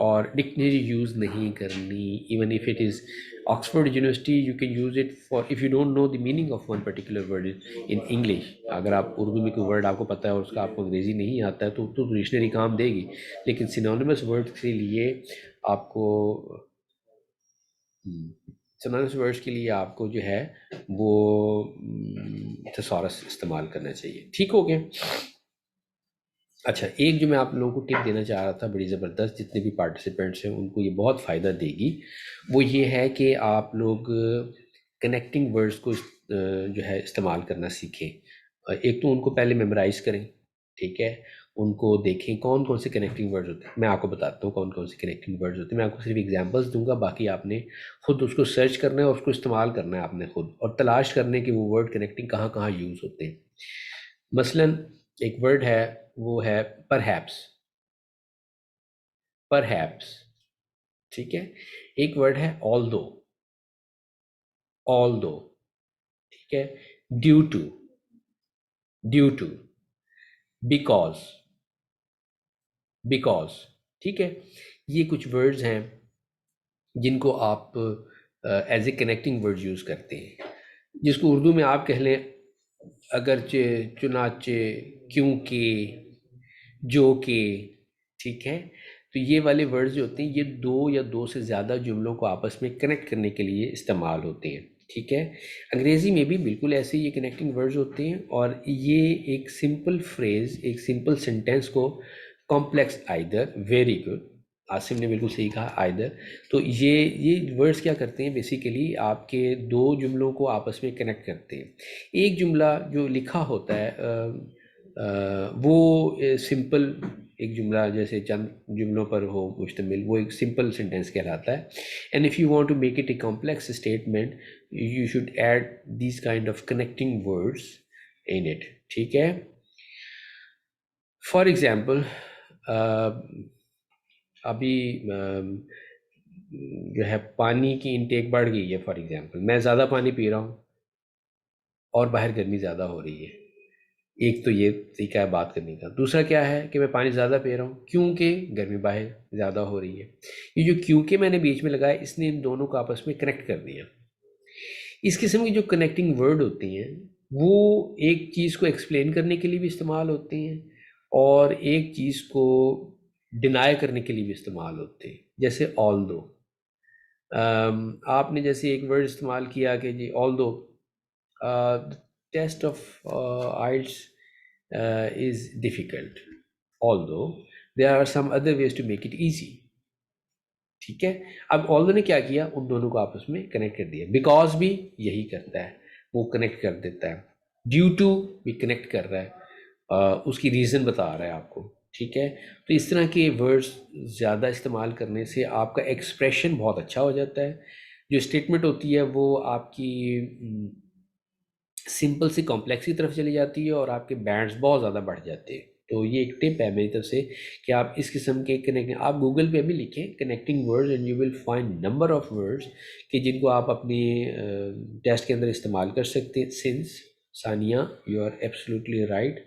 और डिक्शनरी यूज़ नहीं करनी, even if it is Oxford university, you can use it for if you don't know the meaning of one particular word in English. अगर आप उर्दू में कोई वर्ड आपको पता है और उसका आपको अंग्रेज़ी नहीं आता है तो डिक्शनरी काम देगी, लेकिन सिनोनिमस वर्ड के लिए आपको सिनोनिमस वर्ड्स के लिए आपको जो है वो थिसॉरस इस्तेमाल करना चाहिए। ठीक हो गया? अच्छा, एक जो मैं आप लोगों को टिप देना चाह रहा था बड़ी ज़बरदस्त, जितने भी पार्टिसिपेंट्स हैं उनको ये बहुत फ़ायदा देगी, वो ये है कि आप लोग कनेक्टिंग वर्ड्स को जो है इस्तेमाल करना सीखें। एक तो उनको पहले मेमोराइज़ करें, ठीक है? उनको देखें कौन कौन से कनेक्टिंग वर्ड्स होते हैं। मैं आपको बताता हूँ कौन कौन से कनेक्टिंग वर्ड्स होते हैं। मैं आपको सिर्फ एग्जांपल्स दूंगा, बाकी आपने खुद उसको सर्च करना है और उसको इस्तेमाल करना है आपने खुद, और तलाश करने कि वो वर्ड कनेक्टिंग कहाँ कहाँ यूज़ होते हैं। मसलन एक वर्ड है, वो है परहैप्स। परहैप्स, ठीक है। एक वर्ड है ऑल्दो। ऑल्दो, ठीक है। Due to. Due to. Because. Because, ठीक है। ये कुछ वर्ड्स हैं जिनको आप as a connecting word use करते हैं, जिसको उर्दू में आप कह लें अगरचे, चुनाचे, क्योंकि, जो कि, ठीक है। तो ये वाले वर्ड्स जो होते हैं ये दो या दो से ज़्यादा जुमलों को आपस में कनेक्ट करने के लिए इस्तेमाल होते हैं, ठीक है। अंग्रेज़ी में भी बिल्कुल ऐसे ये कनेक्टिंग वर्ड्स होते हैं, और ये एक सिंपल फ्रेज़, एक सिंपल सेंटेंस को complex, either, very good, Asim ने बिल्कुल सही कहा, आइदर। तो ये वर्ड्स क्या करते हैं, बेसिकली आपके दो जुमलों को आपस में कनेक्ट करते हैं। एक जुमला जो लिखा होता है वो सिंपल एक जुमला जैसे चंद जुमलों पर हो मुश्तमिल, वो एक सिंपल सेंटेंस कहलाता है। And if you want to make it a complex statement, you should add this kind of connecting words in it, ठीक है। फॉर एग्जांपल, अभी जो है पानी की इनटेक बढ़ गई है। फॉर एग्जांपल, मैं ज़्यादा पानी पी रहा हूँ और बाहर गर्मी ज़्यादा हो रही है। एक तो ये तरीका है बात करने का। दूसरा क्या है कि मैं पानी ज़्यादा पी रहा हूँ क्योंकि गर्मी बाहर ज़्यादा हो रही है। ये जो क्योंकि मैंने बीच में लगाया, इसने इन दोनों को आपस में कनेक्ट कर दिया। इस किस्म की जो कनेक्टिंग वर्ड होती हैं वो एक चीज़ को एक्सप्लेन करने के लिए भी इस्तेमाल होती हैं और एक चीज़ को डिनाई करने के लिए भी इस्तेमाल होते हैं। जैसे ऑल दो, आपने जैसे एक वर्ड इस्तेमाल किया कि जी although test of IELTS is difficult, although there are some other ways to make it easy, ठीक है। अब although ने क्या किया, उन दोनों को आपस में कनेक्ट कर दिया। बिकॉज भी यही करता है, वो कनेक्ट कर देता है। ड्यू टू भी कनेक्ट कर रहा है, उसकी रीज़न बता रहा है आपको, ठीक है। तो इस तरह के वर्ड्स ज़्यादा इस्तेमाल करने से आपका एक्सप्रेशन बहुत अच्छा हो जाता है। जो स्टेटमेंट होती है वो आपकी सिंपल से कॉम्प्लेक्स की तरफ चली जाती है और आपके बैंड्स बहुत ज़्यादा बढ़ जाते हैं। तो ये एक टिप है मेरी तरफ से कि आप इस किस्म के कनेक्टिंग, आप गूगल पे भी लिखें connecting words and you will find number of words कि जिनको आप अपनी टेस्ट के अंदर इस्तेमाल कर सकते हैं। Since, Sania, you are absolutely right.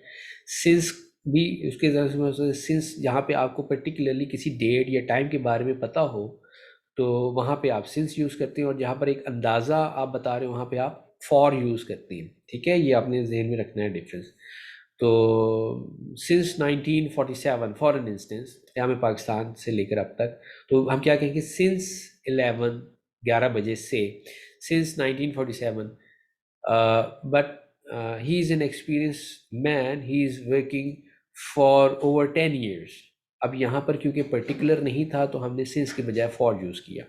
Since भी उसके ज़रा सिंस जहाँ पे आपको पर्टिकुलरली किसी डेट या टाइम के बारे में पता हो तो वहाँ पे आप सिंस यूज़ करते हैं, और जहाँ पर एक अंदाज़ा आप बता रहे हो वहाँ पे आप फॉर यूज़ करते हैं, ठीक है। ये आपने जहन में रखना है डिफरेंस। तो सिंस 1947 फॉर एन इंस्टेंस, यहाँ में पाकिस्तान से लेकर अब तक, तो हम क्या कहेंगे, सिंस 11 बजे से, since 1947, but he is an experience man, he is working for over 10 years। अब यहाँ पर क्योंकि पर्टिकुलर नहीं था तो हमने सिंस के बजाय फॉर यूज़ किया।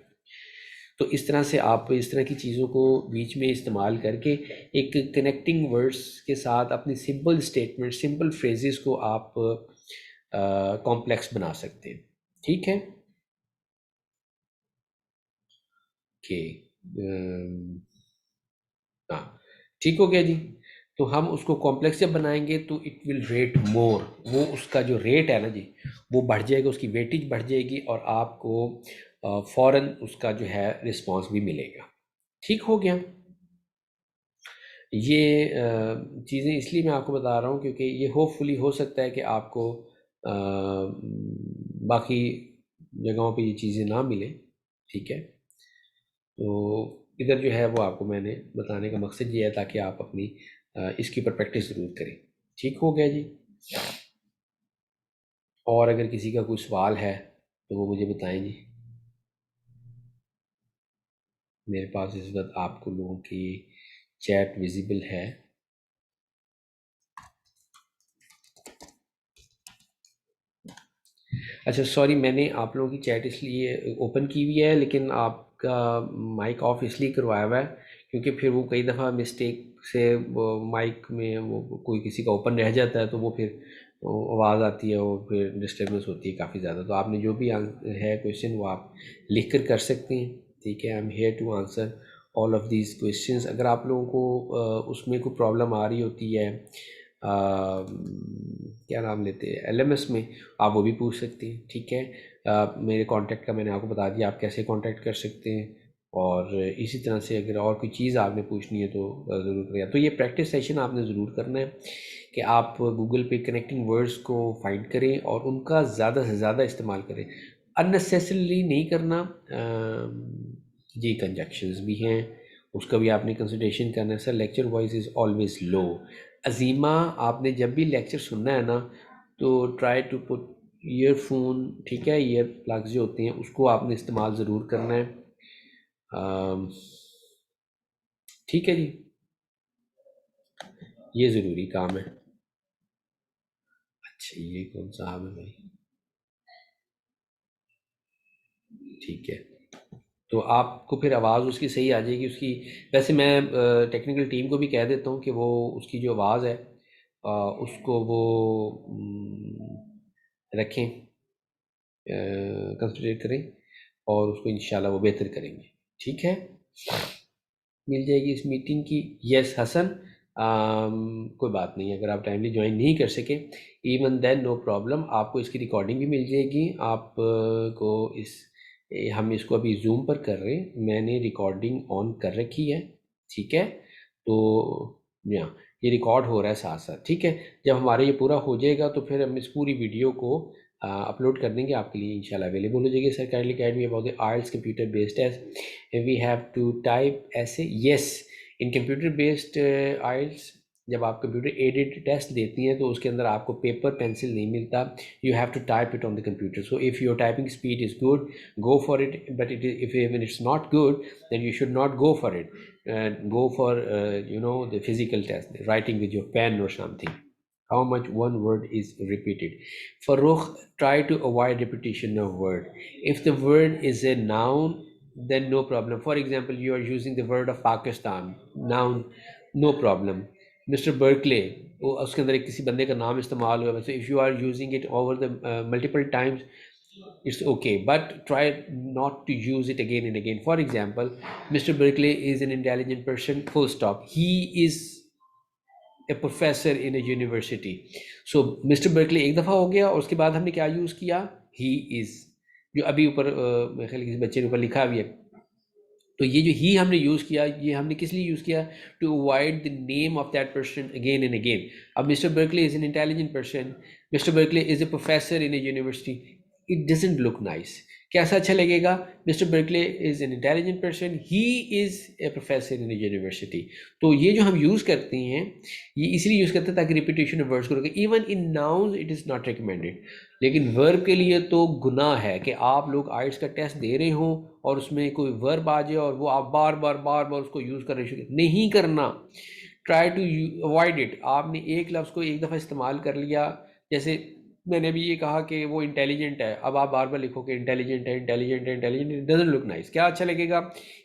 तो इस तरह से आप इस तरह की चीज़ों को बीच में इस्तेमाल करके एक कनेक्टिंग वर्ड्स के साथ अपनी सिंपल स्टेटमेंट, सिंपल फ्रेजेस को आप कॉम्प्लेक्स बना सकते हैं। ठीक है, ओके, हाँ, ठीक हो गया जी। तो हम उसको कॉम्प्लेक्स जब बनाएंगे तो इट विल रेट मोर, वो उसका जो रेट है ना जी, वो बढ़ जाएगा, उसकी वेटेज बढ़ जाएगी और आपको फ़ौरन उसका जो है रिस्पॉन्स भी मिलेगा। ठीक हो गया। ये चीज़ें इसलिए मैं आपको बता रहा हूँ क्योंकि ये होपफुली हो सकता है कि आपको बाकी जगहों पे ये चीज़ें ना मिलें। ठीक है, तो इधर जो है वो आपको मैंने बताने का मकसद ये है ताकि आप अपनी इसके ऊपर प्रैक्टिस ज़रूर करें। ठीक हो गया जी। और अगर किसी का कोई सवाल है तो वो मुझे बताएं जी। मेरे पास इस वक्त आपको लोगों की चैट विजिबल है। अच्छा सॉरी, मैंने आप लोगों की चैट इसलिए ओपन की हुई है लेकिन आपका माइक ऑफ इसलिए करवाया हुआ है क्योंकि फिर वो कई दफ़ा मिस्टेक से वो माइक में वो कोई किसी का ओपन रह जाता है तो वो फिर आवाज़ आती है, वो फिर डिस्टर्बेंस होती है काफ़ी ज़्यादा। तो आपने जो भी है क्वेश्चन वो आप लिख कर सकते हैं। ठीक है, I am here to answer all of these questions. अगर आप लोगों को उसमें कोई प्रॉब्लम आ रही होती है क्या नाम लेते हैं एलएमएस में, आप वो भी पूछ सकते हैं। ठीक है, मेरे कांटेक्ट का मैंने आपको बता दिया, आप कैसे कांटेक्ट कर सकते हैं। और इसी तरह से अगर और कोई चीज़ आपने पूछनी है तो ज़रूर करें। तो ये प्रैक्टिस सेशन आपने ज़रूर करना है कि आप गूगल पे कनेक्टिंग वर्ड्स को फाइंड करें और उनका ज़्यादा से ज़्यादा इस्तेमाल करें। अननेसेसरीली नहीं करना। जी, कंजक्शंस भी हैं, उसका भी आपने कंसिडरेशन करना है। Sir lecture voice is always low. Azeema, आपने जब भी लेक्चर सुनना है ना तो ट्राई टू पुट ईयरफोन, ठीक है, ईयर प्लग्स जो होते हैं उसको आपने इस्तेमाल ज़रूर करना है। ठीक है जी, ये ज़रूरी काम है। अच्छा, ये कौन सा है भाई? ठीक है, तो आपको फिर आवाज़ उसकी सही आ जाएगी उसकी। वैसे मैं टेक्निकल टीम को भी कह देता हूँ कि वो उसकी जो आवाज़ है उसको वो रखें, कंसिडर करें और उसको इंशाल्लाह वो बेहतर करेंगे। ठीक है, मिल जाएगी इस मीटिंग की। यस हसन, कोई बात नहीं, अगर आप टाइमली ज्वाइन नहीं कर सके इवन देन नो प्रॉब्लम, आपको इसकी रिकॉर्डिंग भी मिल जाएगी। आप को इस हम इसको अभी जूम पर कर रहे हैं, मैंने रिकॉर्डिंग ऑन कर रखी है। ठीक है, तो या ये रिकॉर्ड हो रहा है साथ साथ। ठीक है, जब हमारा ये पूरा हो जाएगा तो फिर हम इस पूरी वीडियो को अपलोड कर देंगे, आपके लिए इंशाल्लाह अवेलेबल हो जाएगी। Sir kindly guide me about the IELTS computer based test, we have to type ऐसे। Yes, in computer based IELTS जब आप कंप्यूटर एडेड टेस्ट देती हैं तो उसके अंदर आपको पेपर पेंसिल नहीं मिलता, you have to type it on the computer. So if your typing speed is good, go for it, but if even it's not good, then you should not go for it. Go for the physical test, writing with your pen or something. How much one word is repeated? Farooq, try to avoid repetition of word. If the word is a noun, then no problem. For example, you are using the word of Pakistan, noun, no problem. Mister Berkeley, वो उसके अंदर एक किसी बंदे का नाम इस्तेमाल हुआ है, so if you are using it over the multiple times, it's okay, but try not to use it again and again. For example, Mr. Berkeley is an intelligent person, full stop. He is a professor in a university. So Mr. Berkeley एक दफ़ा हो गया और उसके बाद हमने क्या use किया? He is, जो अभी ऊपर मेरे ख्याल किसी बच्चे ने ऊपर लिखा भी है। तो ये जो ही हमने यूज़ किया, ये हमने किस लिए यूज़ किया? To avoid the name of that person again and again. अब mister Berkeley is an intelligent person, mister Berkeley is a professor in a university, it doesn't look nice. कैसा अच्छा लगेगा? Mister Berkeley is an intelligent person, he is a professor in a university. तो ये जो हम use करते हैं ये इसलिए यूज़ करते हैं ताकि रिपीटेशन ऑफ वर्ड्स को रोके। Even in nouns it is not recommended, लेकिन वर्ब के लिए तो गुनाह है कि आप लोग आइल्स का टेस्ट दे रहे हों और उसमें कोई वर्ब आ जाए और वो आप बार बार उसको यूज़ कर रहे, नहीं करना। Try to avoid it. आपने एक लफ्ज़ को एक दफ़ा इस्तेमाल कर लिया, जैसे मैंने अभी ये कहा कि वो इंटेलिजेंट है, अब आप बार बार लिखो कि इंटेलिजेंट है, इंटेलिजेंट है, intelligent, it doesn't look nice. क्या अच्छा लगेगा?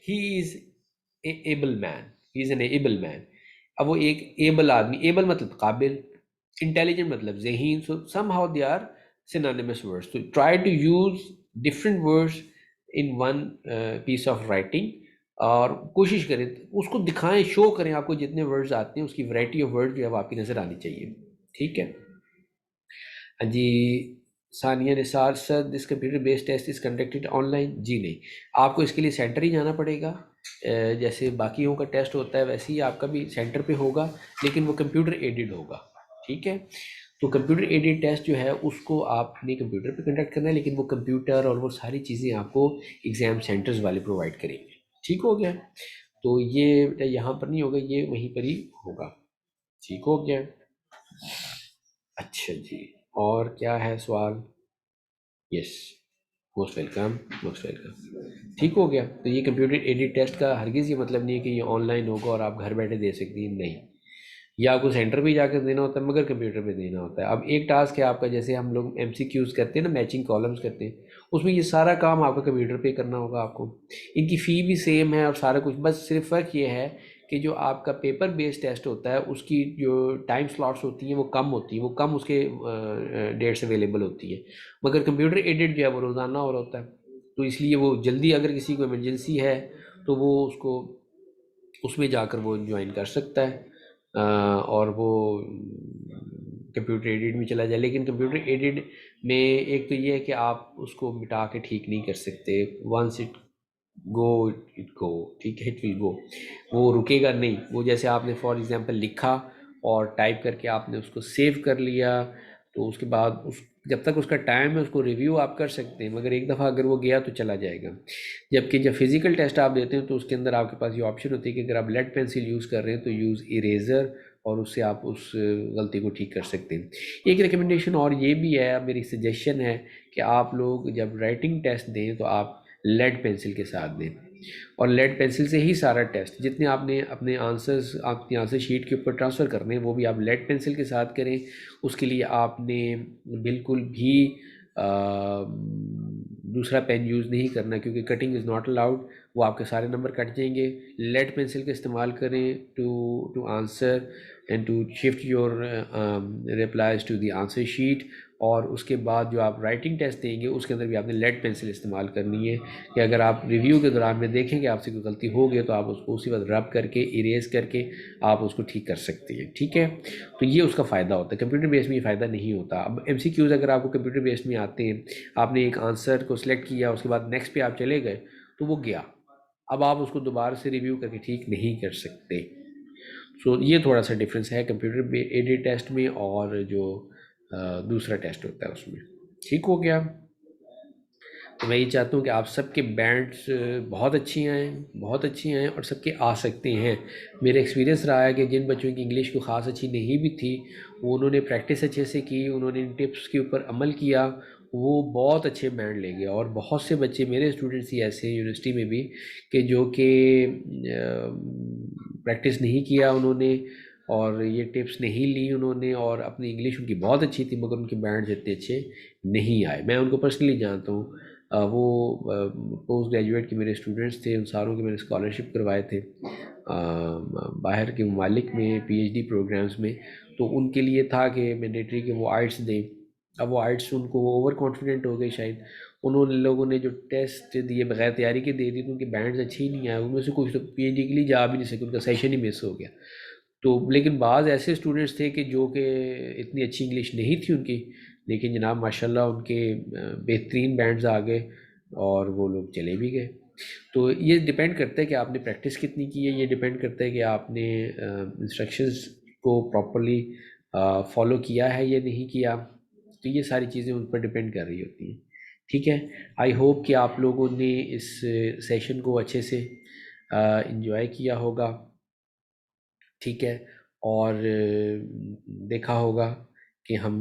ही is A able man, he is an able man. अब वो एक एबल आदमी, एबल मतलब काबिल, इंटेलिजेंट मतलब ज़हीन, so somehow they are synonymous words. तो try to use different words in one piece of writing, और कोशिश करें उसको दिखाएं, शो करें, आपको जितने वर्ड्स आते हैं उसकी वैरायटी ऑफ वर्ड जो है वो आपकी नज़र आनी चाहिए। ठीक है। हाँ जी। Sania Nisar sir, this computer based test is conducted online? जी नहीं, आपको इसके लिए सेंटर ही जाना पड़ेगा। जैसे बाकियों का टेस्ट होता है वैसे ही आपका भी सेंटर पे होगा, लेकिन वो कंप्यूटर एडेड होगा। ठीक है। तो कंप्यूटर एडेड टेस्ट जो है उसको आपने कंप्यूटर पे कंडक्ट करना है, लेकिन वो कंप्यूटर और वो सारी चीज़ें आपको एग्ज़ाम सेंटर्स वाले प्रोवाइड करेंगे। ठीक हो गया? तो ये यहाँ पर नहीं होगा, ये वहीं पर ही होगा। ठीक हो गया? अच्छा जी। और क्या है सवाल? Yes, most welcome, most welcome. ठीक हो गया? तो ये कंप्यूटर एडेड टेस्ट का हरगिज़ ये मतलब नहीं है कि ये ऑनलाइन होगा और आप घर बैठे दे सकती हैं, नहीं। या आपको सेंटर पे जाकर देना होता है, मगर कंप्यूटर पे देना होता है। अब एक टास्क है आपका, जैसे हम लोग एमसीक्यूज़ करते हैं ना, मैचिंग कॉलम्स करते हैं, उसमें ये सारा काम आपका कंप्यूटर पे करना होगा आपको। इनकी फ़ी भी सेम है और सारा कुछ, बस सिर्फ फ़र्क ये है कि जो आपका पेपर बेस्ड टेस्ट होता है उसकी जो टाइम स्लॉट्स होती हैं वो कम होती हैं, वो कम उसके डेट्स अवेलेबल होती हैं, मगर कंप्यूटर एडेड जो है वो रोज़ाना और होता है। तो इसलिए वो जल्दी अगर किसी को इमरजेंसी है तो वो उसको उसमें जाकर वो ज्वाइन कर सकता है, और वो कंप्यूटर एडेड में चला जाए। लेकिन कंप्यूटर एडेड में एक तो ये है कि आप उसको मिटा के ठीक नहीं कर सकते, once it go it go, ठीक है, इट विल गो, वो रुकेगा नहीं। वो जैसे आपने फॉर एग्जांपल लिखा और टाइप करके आपने उसको सेव कर लिया, तो उसके बाद उस जब तक उसका टाइम है उसको रिव्यू आप कर सकते हैं, मगर एक दफ़ा अगर वो गया तो चला जाएगा। जबकि जब फिज़िकल टेस्ट आप देते हैं तो उसके अंदर आपके पास ये ऑप्शन होती है कि अगर आप लेड पेंसिल यूज़ कर रहे हैं तो यूज़ इरेज़र, और उससे आप उस गलती को ठीक कर सकते हैं। एक रिकमेंडेशन और ये भी है, मेरी सजेशन है कि आप लोग जब राइटिंग टेस्ट दें तो आप लेड पेंसिल के साथ दें, और लेड पेंसिल से ही सारा टेस्ट, जितने आपने अपने आंसर्स आपकी आंसर शीट के ऊपर ट्रांसफ़र करने हैं वो भी आप लेड पेंसिल के साथ करें। उसके लिए आपने बिल्कुल भी अ, दूसरा पेन यूज़ नहीं करना, क्योंकि कटिंग इज़ नॉट अलाउड, वो आपके सारे नंबर कट जाएंगे। लेड पेंसिल का इस्तेमाल करें to to answer and to shift your replies to the answer sheet. और उसके बाद जो आप राइटिंग टेस्ट देंगे उसके अंदर भी आपने लेड पेंसिल इस्तेमाल करनी है, कि अगर आप रिव्यू के दौरान में देखें कि आपसे कोई गलती हो गई तो आप उसको उसी वक्त रब करके इरेज करके आप उसको ठीक कर सकते हैं। ठीक है। तो ये उसका फ़ायदा होता है, कंप्यूटर बेस में ये फ़ायदा नहीं होता। अब एमसीक्यूज़ अगर आपको कंप्यूटर बेस में आते हैं, आपने एक आंसर को सिलेक्ट किया, उसके बाद नेक्स्ट पे आप चले गए तो वो गया, अब आप उसको दोबारा से रिव्यू करके ठीक नहीं कर सकते। सो ये थोड़ा सा डिफरेंस है कंप्यूटर एडेड टेस्ट में और जो दूसरा टेस्ट होता है उसमें। ठीक हो गया? तो मैं ये चाहता हूँ कि आप सबके बैंड्स बहुत अच्छी आएँ, बहुत अच्छी आएँ और सबके आ सकते हैं। मेरा एक्सपीरियंस रहा है कि जिन बच्चों की इंग्लिश को ख़ास अच्छी नहीं भी थी, वो उन्होंने प्रैक्टिस अच्छे से की, उन्होंने इन टिप्स के ऊपर अमल किया, वो बहुत अच्छे बैंड ले गए। और बहुत से बच्चे मेरे स्टूडेंट्स ही ऐसे हैं यूनिवर्सिटी में भी कि जो कि प्रैक्टिस नहीं किया उन्होंने और ये टिप्स नहीं ली उन्होंने, और अपनी इंग्लिश उनकी बहुत अच्छी थी मगर उनके बैंड इतने अच्छे नहीं आए। मैं उनको पर्सनली जानता हूँ। वो पोस्ट ग्रेजुएट के मेरे स्टूडेंट्स थे, उन सारों के मैंने स्कॉलरशिप करवाए थे बाहर के ममालिक में पीएचडी प्रोग्राम्स में। तो उनके लिए था कि मैंडेटरी कि वो आइट्स दें। अब वो आइट्स उनको वो ओवर कॉन्फिडेंट हो गए शायद, उन्होंने लोगों ने जो टेस्ट दिए बगैर तैयारी के दे दिए तो उनके बैंड्स अच्छे ही नहीं आए। उनमें से कुछ तो पीएचडी के लिए जा भी नहीं सके, उनका सेशन ही मिस हो गया। तो लेकिन बाज़ ऐसे स्टूडेंट्स थे कि जो कि इतनी अच्छी इंग्लिश नहीं थी उनकी, लेकिन जनाब माशाल्लाह उनके बेहतरीन बैंड्स आ गए और वो लोग चले भी गए। तो ये डिपेंड करता है कि आपने प्रैक्टिस कितनी की है, ये डिपेंड करता है कि आपने इंस्ट्रक्शंस को प्रॉपर्ली फॉलो किया है या नहीं किया। तो ये सारी चीज़ें उन पर डिपेंड कर रही होती हैं। ठीक है। आई होप कि आप लोगों ने इस सेशन को अच्छे से इंजॉय किया होगा। ठीक है। और देखा होगा कि हम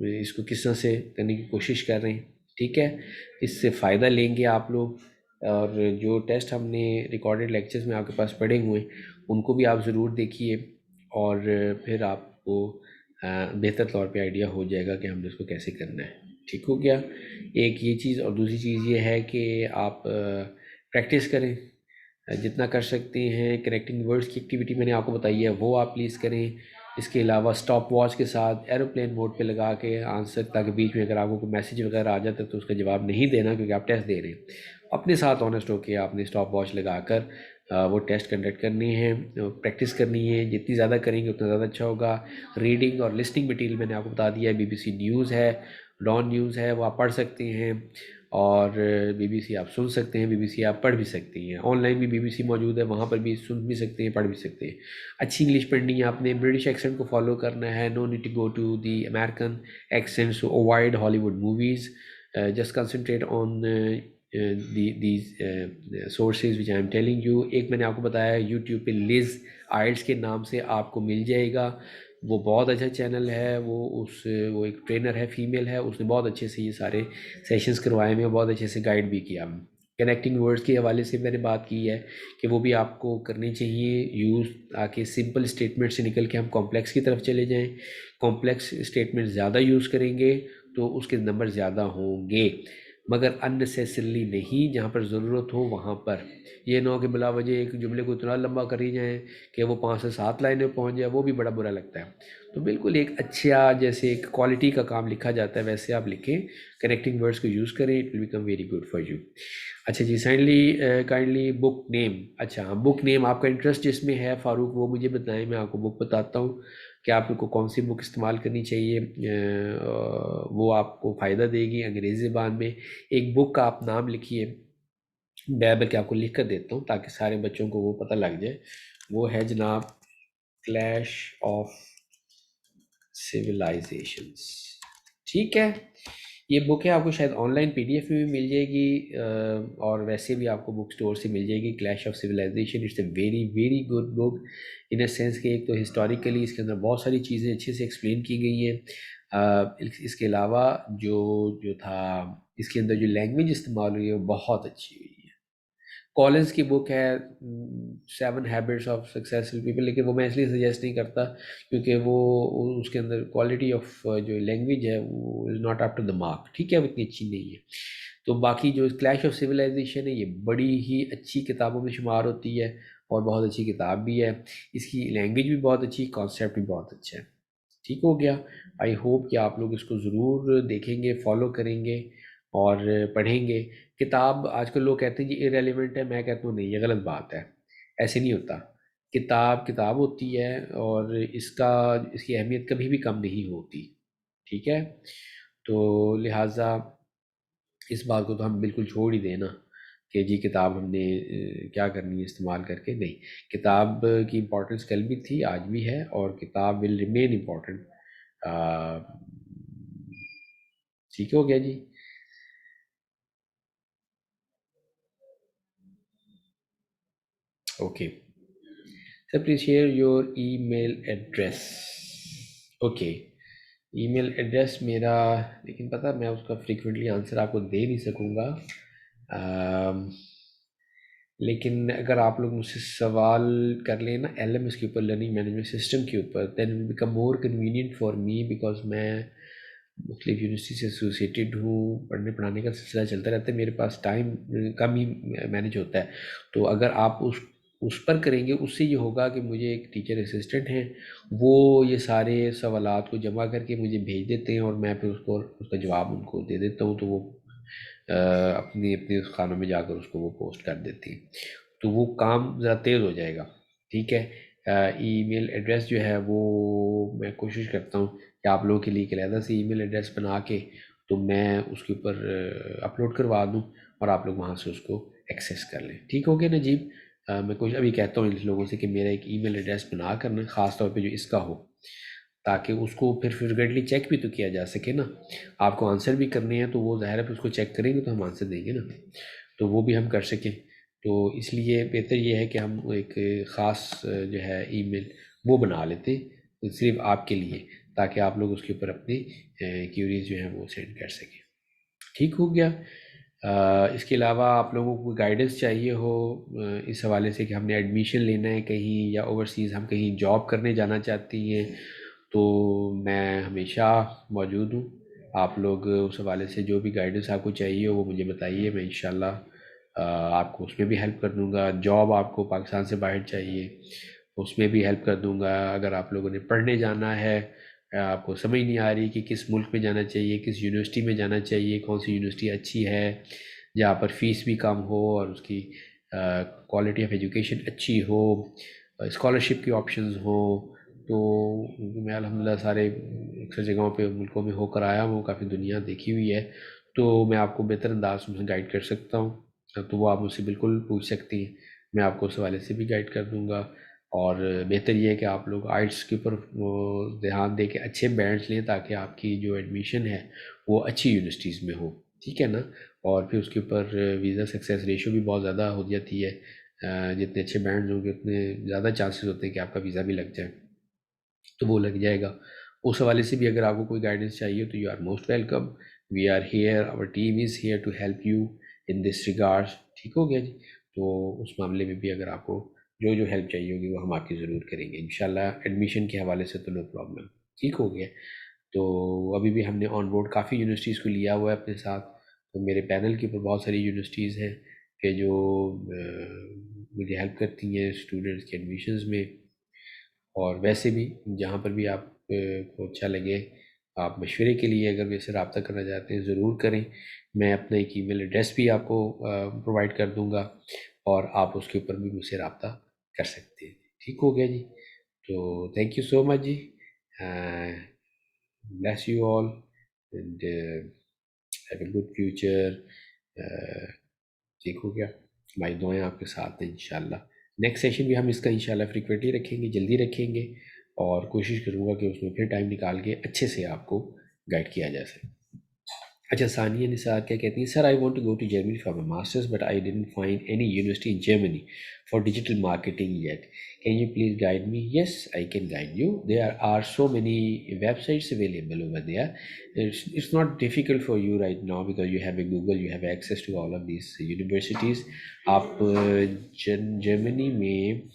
इसको किस तरह से करने की कोशिश कर रहे हैं। ठीक है। इससे फ़ायदा लेंगे आप लोग, और जो टेस्ट हमने रिकॉर्डेड लेक्चर्स में आपके पास पढ़े हुए हैं उनको भी आप ज़रूर देखिए, और फिर आपको बेहतर तौर पे आइडिया हो जाएगा कि हमने उसको कैसे करना है। ठीक हो गया। एक ये चीज़, और दूसरी चीज़ ये है कि आप प्रैक्टिस करें जितना कर सकते हैं। कनेक्टिंग वर्ड्स की एक्टिविटी मैंने आपको बताई है, वो आप प्लीज़ करें। इसके अलावा स्टॉप वॉच के साथ एरोप्लेन मोड पे लगा के आंसर, ताकि बीच में अगर आपको कोई मैसेज वगैरह आ जाता है तो उसका जवाब नहीं देना, क्योंकि आप टेस्ट दे रहे हैं। अपने साथ ऑनेस्ट होकर आपने स्टॉप वॉच लगा कर वो टेस्ट कंडक्ट करनी है, प्रैक्टिस करनी है। जितनी ज़्यादा करेंगे उतना ज़्यादा अच्छा होगा। रीडिंग और लिसनिंग मटेरियल मैंने आपको बता दिया है। बीबीसी न्यूज़ है, डॉन न्यूज़ है, वो आप पढ़ सकते हैं। और बीबीसी आप सुन सकते हैं, बीबीसी आप पढ़ भी सकती हैं। ऑनलाइन भी बीबीसी मौजूद है, वहाँ पर भी सुन भी सकते हैं, पढ़ भी सकते हैं। अच्छी इंग्लिश पढ़नी है आपने, ब्रिटिश एक्सेंट को फॉलो करना है। No need to go to the American accent, so avoid Hollywood movies, just concentrate on these sources which I am telling you. एक मैंने आपको बताया यूट्यूब पे लिज आइल्स के नाम से आपको मिल जाएगा। वो बहुत अच्छा चैनल है। वो एक ट्रेनर है, फीमेल है, उसने बहुत अच्छे से ये सारे सेशंस करवाए हुए हैं, बहुत अच्छे से गाइड भी किया। कनेक्टिंग वर्ड्स के हवाले से मैंने बात की है कि वो भी आपको करनी चाहिए यूज़, ताकि सिंपल स्टेटमेंट से निकल के हम कॉम्प्लेक्स की तरफ चले जाएं। कॉम्प्लेक्स स्टेटमेंट ज़्यादा यूज़ करेंगे तो उसके नंबर ज़्यादा होंगे, मगर अननेसेसरली नहीं। जहाँ पर ज़रूरत हो वहाँ पर। ये ना हो कि बिला वजह एक जुमले को इतना लंबा करी जाएँ कि वो 5 से 7 लाइनें में पहुँच जाए, वो भी बड़ा बुरा लगता है। तो बिल्कुल एक अच्छा, जैसे एक क्वालिटी का काम लिखा जाता है वैसे आप लिखें। कनेक्टिंग वर्ड्स को यूज़ करें, it will become very good for you. अच्छा जी, काइंडली बुक नेम। अच्छा हाँ, बुक नेम आपका इंटरेस्ट जिसमें है फ़ारूक, वो मुझे बताएं, मैं आपको बुक बताता हूँ कि आपको कौन सी बुक इस्तेमाल करनी चाहिए। वो आपको फ़ायदा देगी अंग्रेज़ी ज़बान में। एक बुक का आप नाम लिखिए, मैं बल्कि आपको लिख कर देता हूँ ताकि सारे बच्चों को वो पता लग जाए। वो है जनाब क्लैश ऑफ सिविलाइजेशंस। ठीक है, ये बुक है, आपको शायद ऑनलाइन पीडीएफ में भी मिल जाएगी, और वैसे भी आपको बुक स्टोर से मिल जाएगी। Clash of civilization it's a very very good book in a sense कि एक तो हिस्टोरिकली इसके अंदर बहुत सारी चीज़ें अच्छे से एक्सप्लेन की गई हैं। इसके अलावा जो जो था, इसके अंदर जो लैंग्वेज इस्तेमाल हुई है वो बहुत अच्छी हुई है। कॉलिंस की बुक है 7 हैबिट्स ऑफ सक्सेसफुल पीपल, लेकिन वो मैं इसलिए सजेस्ट नहीं करता क्योंकि वो उसके अंदर क्वालिटी ऑफ जो लैंग्वेज है वो is not up to the mark. ठीक है, वो इतनी अच्छी नहीं है। तो बाकी जो क्लैश ऑफ सिविलाइजेशन है, ये बड़ी ही अच्छी किताबों में शुमार होती है और बहुत अच्छी किताब भी है। इसकी लैंग्वेज भी बहुत अच्छी, कॉन्सेप्ट भी बहुत अच्छा है। ठीक हो गया। आई होप कि आप लोग इसको ज़रूर देखेंगे, फॉलो करेंगे और पढ़ेंगे। किताब आजकल लोग कहते हैं जी इरेलीवेंट है, मैं कहता हूँ नहीं, ये गलत बात है। ऐसे नहीं होता। किताब किताब होती है और इसकी अहमियत कभी भी कम नहीं होती। ठीक है, तो लिहाजा इस बात को तो हम बिल्कुल छोड़ ही दें ना कि जी किताब हमने क्या करनी है इस्तेमाल करके, नहीं। किताब की इम्पोर्टेंस कल भी थी, आज भी है, और किताब विल रिमेन इम्पोर्टेंट। ठीक हो गया जी। Okay sir, please share your email address. Okay, email address मेरा, लेकिन पता मैं उसका फ्रीक्वेंटली आंसर आपको दे नहीं सकूँगा। लेकिन अगर आप लोग मुझसे सवाल कर लें ना एलएमएस के ऊपर, लर्निंग मैनेजमेंट सिस्टम के ऊपर, then will become more convenient for me, because मैं मुख्तलिफ यूनिवर्सिटी से एसोसिएटेड हूँ। पढ़ने पढ़ाने का सिलसिला चलता रहता है, मेरे पास टाइम कम ही मैनेज होता है। तो अगर आप उस पर करेंगे, उससे ये होगा कि मुझे एक टीचर असिस्टेंट हैं, वो ये सारे सवालात को जमा करके मुझे भेज देते हैं और मैं फिर उसका जवाब उनको दे देता हूँ। तो वो अपनी अपने उस खानों में जाकर उसको वो पोस्ट कर देती हैं, तो वो काम ज़रा तेज़ हो जाएगा। ठीक है, ईमेल एड्रेस जो है वो मैं कोशिश करता हूँ कि आप लोगों के लिए एक अलहदा से ईमेल एड्रेस बना के तो मैं उसके ऊपर अपलोड करवा दूँ और आप लोग वहाँ से उसको एक्सेस कर लें। ठीक हो गया नजीब। मैं कुछ अभी कहता हूँ इन लोगों से कि मेरा एक ईमेल एड्रेस बना करना, ख़ास तौर पे जो इसका हो, ताकि उसको फिर फ्रिक्वेंटली चेक भी तो किया जा सके ना। आपको आंसर भी करने हैं तो वो ज़ाहिर है फिर उसको चेक करेंगे तो हम आंसर देंगे ना, तो वो भी हम कर सकें। तो इसलिए बेहतर ये है कि हम एक ख़ास जो है ईमेल वो बना लेते सिर्फ आपके लिए, ताकि आप लोग उसके ऊपर अपनी क्यूरीज जो हैं वो सेंड कर सकें। ठीक हो गया। इसके अलावा आप लोगों को गाइडेंस चाहिए हो इस हवाले से कि हमने एडमिशन लेना है कहीं, या ओवरसीज़ हम कहीं जॉब करने जाना चाहती हैं, तो मैं हमेशा मौजूद हूँ। आप लोग उस हवाले से जो भी गाइडेंस आपको चाहिए हो वो मुझे बताइए, मैं इंशाल्लाह आपको उसमें भी हेल्प कर दूँगा। जॉब आपको पाकिस्तान से बाहर चाहिए, उसमें भी हेल्प कर दूँगा। अगर आप लोगों ने पढ़ने जाना है, आपको समझ नहीं आ रही कि किस मुल्क में जाना चाहिए, किस यूनिवर्सिटी में जाना चाहिए, कौन सी यूनिवर्सिटी अच्छी है, जहाँ पर फ़ीस भी कम हो और उसकी क्वालिटी ऑफ एजुकेशन अच्छी हो, स्कॉलरशिप के ऑप्शंस हो, तो मैं अल्हम्दुलिल्लाह सारे अक्सर जगहों पे मुल्कों में होकर आया हूँ, काफ़ी दुनिया देखी हुई है, तो मैं आपको बेहतर अंदाज में गाइड कर सकता हूँ। तो वो आप मुझसे बिल्कुल पूछ सकती हैं, मैं आपको उस हवाले से भी गाइड कर दूँगा। और बेहतर ये है कि आप लोग आइट्स के ऊपर वो ध्यान दे के अच्छे बैंड्स लें, ताकि आपकी जो एडमिशन है वो अच्छी यूनिवर्सिटीज़ में हो, ठीक है ना। और फिर उसके ऊपर वीज़ा सक्सेस रेशो भी बहुत ज़्यादा हो जाती है। जितने अच्छे बैंड्स होंगे उतने ज़्यादा चांसेस होते हैं कि आपका वीज़ा भी लग जाए, तो वो लग जाएगा। उस हवाले से भी अगर आपको कोई गाइडेंस चाहिए तो you are most welcome. We are here, our team is here to help you in this regards. ठीक हो गया जी। तो उस मामले में भी अगर आपको जो जो हेल्प चाहिए होगी वो हम आपकी ज़रूर करेंगे इंशाल्लाह। एडमिशन के हवाले से तो नो प्रॉब्लम। ठीक हो गया। तो अभी भी हमने ऑन बोर्ड काफ़ी यूनिवर्सिटीज़ को लिया हुआ है अपने साथ। तो मेरे पैनल के ऊपर बहुत सारी यूनिवर्सिटीज़ हैं कि जो मुझे हेल्प करती हैं स्टूडेंट्स के एडमिशन्स में। और वैसे भी जहाँ पर भी आप को अच्छा लगे, आप मशवरे के लिए अगर मेरे से रब्ता करना चाहते हैं ज़रूर करें। मैं अपना एक ईमेल एड्रेस भी आपको प्रोवाइड कर दूँगा, और आप उसके ऊपर भी मुझसे रब्ता कर सकते हैं। ठीक हो गया जी। तो थैंक यू सो मच जी। Bless you all and have a good future. ठीक हो गया। हमारी दुआएं आपके साथ हैं इंशाल्लाह। नेक्स्ट सेशन भी हम इसका इंशाल्लाह फ्रीक्वेंटली रखेंगे, जल्दी रखेंगे, और कोशिश करूँगा कि उसमें फिर टाइम निकाल के अच्छे से आपको गाइड किया जा सके। अच्छा, सानिया निसार क्या कहती हैं, sir I want to go to Germany for my masters but I didn't find any university in Germany for digital marketing yet, can you please guide me? Yes, I can guide you. There are so many websites available over there. It's not difficult for you right now because you have a Google, you have access to all of these universities. आप Germany में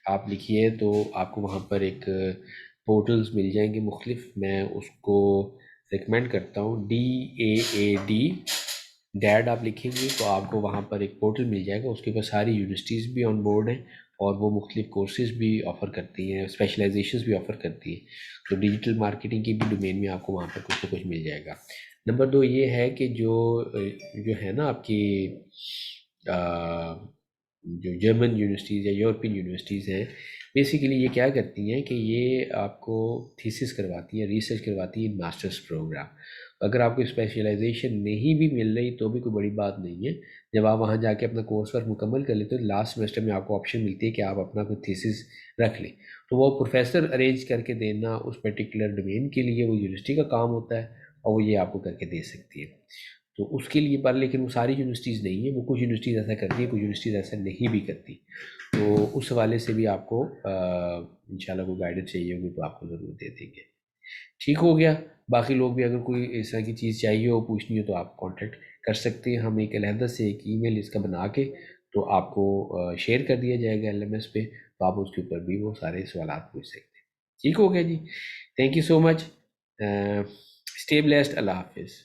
आप लिखिए तो आपको वहाँ पर एक portals मिल जाएंगे मुख्तलिफ। मैं उसको रिकमेंड करता हूँ, DAAD, डैड आप लिखेंगे तो आपको वहाँ पर एक पोर्टल मिल जाएगा। उसके ऊपर सारी यूनिवर्सिटीज़ भी ऑन बोर्ड हैं, और वो मुख्तलिफ कोर्सेज़ भी ऑफ़र करती हैं, स्पेशलाइजेशंस भी ऑफ़र करती हैं। तो डिजिटल मार्केटिंग की भी डोमेन में आपको वहाँ पर कुछ ना कुछ मिल जाएगा। नंबर 2 ये है कि जो है ना आपकी जो जर्मन यूनिवर्सिटीज़ या यूरोपियन यूनिवर्सिटीज़ हैं, बेसिकली ये क्या करती हैं कि ये आपको थीसिस करवाती हैं, रिसर्च करवाती हैं मास्टर्स प्रोग्राम। अगर आपको स्पेशलाइजेशन नहीं भी मिल रही तो भी कोई बड़ी बात नहीं है। जब आप वहाँ जाके अपना कोर्स वर्क मुकम्मल कर लेते हो, लास्ट सेमेस्टर में आपको ऑप्शन मिलती है कि आप अपना कोई थीसिस रख लें, तो वो प्रोफेसर अरेंज करके देना उस पर्टिकुलर डोमेन के लिए वो यूनिवर्सिटी का काम होता है, और वो ये आपको करके दे सकती है। तो उसके लिए पर लेकिन वो सारी यूनिवर्सिटीज़ नहीं है, वो कुछ यूनिवर्सिटीज़ ऐसा करती है, कुछ यूनिवर्सिटीज़ ऐसा नहीं भी करती। तो उस हवाले से भी आपको इंशाल्लाह कोई गाइडेंस चाहिए होगी तो आपको ज़रूर दे देंगे। ठीक हो गया। बाकी लोग भी अगर कोई इस तरह की चीज़ चाहिए हो, पूछनी हो, तो आप कांटेक्ट कर सकते हैं। हम एक अलहदा से एक ईमेल इसका बना के तो आपको शेयर कर दिया जाएगा LMS पे, तो आप उसके ऊपर भी वो सारे सवालात पूछ सकते हैं। ठीक हो गया जी। Thank you so much. Stay blessed. अल्लाह हाफिज़।